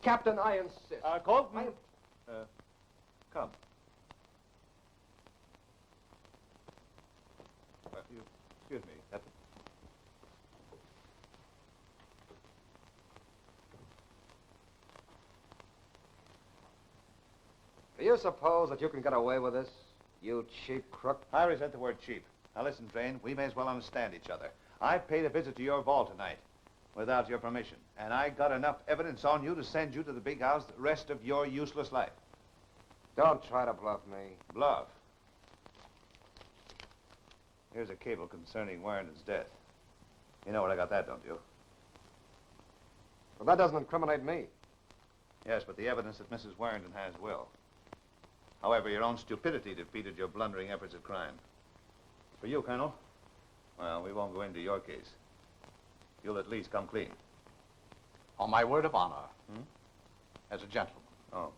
[SPEAKER 4] Captain, I insist.
[SPEAKER 1] Colton. Come. Excuse me, Captain.
[SPEAKER 4] Do you suppose that you can get away with this, you cheap crook?
[SPEAKER 1] I resent the word cheap. Now listen, Drain, we may as well understand each other. I paid a visit to your vault tonight without your permission, and I got enough evidence on you to send you to the big house the rest of your useless life.
[SPEAKER 4] Don't try to bluff me.
[SPEAKER 1] Bluff. Here's a cable concerning Warrington's death. You know where I got that, don't you?
[SPEAKER 4] Well, that doesn't incriminate me.
[SPEAKER 1] Yes, but the evidence that Mrs. Warrington has will. However, your own stupidity defeated your blundering efforts at crime. For you, Colonel, well, we won't go into your case. You'll at least come clean.
[SPEAKER 5] On my word of honor. As a gentleman.
[SPEAKER 1] Oh.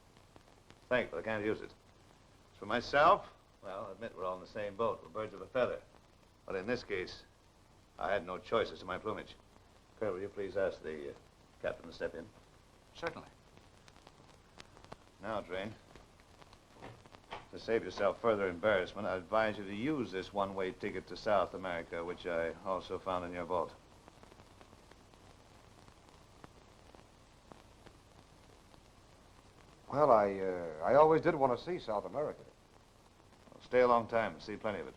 [SPEAKER 1] Thanks, but I can't use it. As for myself, well, admit we're all in the same boat. We're birds of a feather. But in this case, I had no choice as to my plumage. Colonel, will you please ask the captain to step in?
[SPEAKER 5] Certainly.
[SPEAKER 1] Now, Drain, to save yourself further embarrassment, I advise you to use this one-way ticket to South America, which I also found in your vault.
[SPEAKER 4] Well, I always did want to see South America.
[SPEAKER 1] Well, stay a long time and see plenty of it.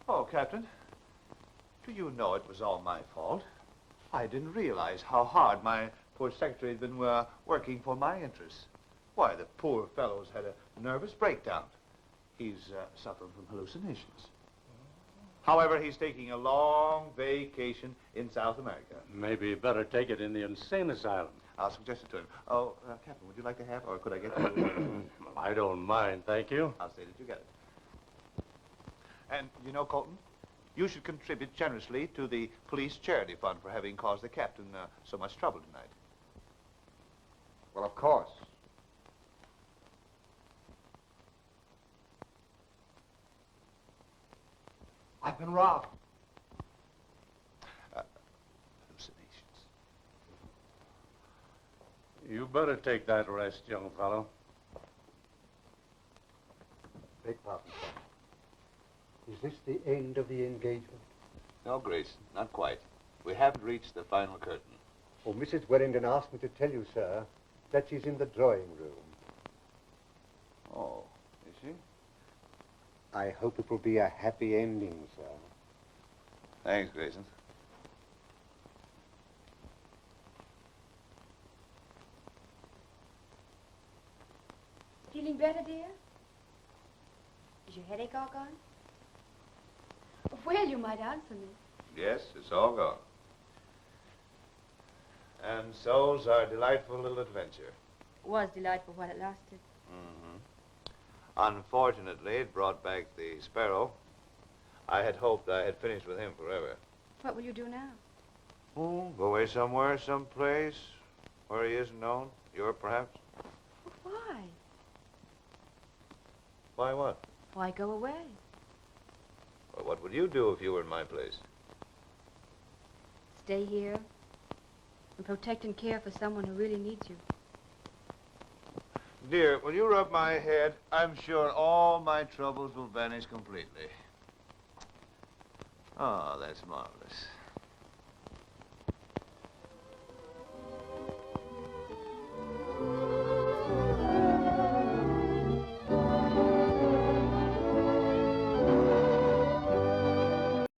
[SPEAKER 1] Oh, Captain, do you know it was all my fault? I didn't realize how hard my poor secretary had been working for my interests. Why, the poor fellow's had a nervous breakdown. He's suffering from hallucinations. However, he's taking a long vacation in South America.
[SPEAKER 9] Maybe you better take it in the insane asylum.
[SPEAKER 1] I'll suggest it to him. Oh, Captain, would you like to have, or could I get you?
[SPEAKER 9] Well, I don't mind, thank you.
[SPEAKER 1] I'll say that you get it. And, you know, Colton, you should contribute generously to the police charity fund for having caused the captain so much trouble tonight.
[SPEAKER 4] Well, of course.
[SPEAKER 3] I've been robbed.
[SPEAKER 1] Hallucinations.
[SPEAKER 9] You better take that rest, young fellow.
[SPEAKER 3] Beg pardon, sir. Is this the end of the engagement?
[SPEAKER 1] No, Grace, not quite. We haven't reached the final curtain.
[SPEAKER 3] Oh, Mrs. Warrington asked me to tell you, sir, that she's in the drawing room.
[SPEAKER 1] Oh, is she?
[SPEAKER 3] I hope it will be a happy ending, sir.
[SPEAKER 1] Thanks, Grayson.
[SPEAKER 2] Feeling better, dear? Is your headache all gone? Well, you might answer me.
[SPEAKER 1] Yes, it's all gone. And so's our delightful little adventure.
[SPEAKER 2] It was delightful while it lasted.
[SPEAKER 1] Unfortunately, it brought back the sparrow. I had hoped I had finished with him forever.
[SPEAKER 2] What will you do now?
[SPEAKER 1] Oh, go away somewhere, someplace where he isn't known. Europe, perhaps.
[SPEAKER 2] Why?
[SPEAKER 1] Why what?
[SPEAKER 2] Why go away?
[SPEAKER 1] Well, what would you do if you were in my place?
[SPEAKER 2] Stay here and protect and care for someone who really needs you.
[SPEAKER 1] Dear, will you rub my head? I'm sure all my troubles will vanish completely. Oh, that's marvelous.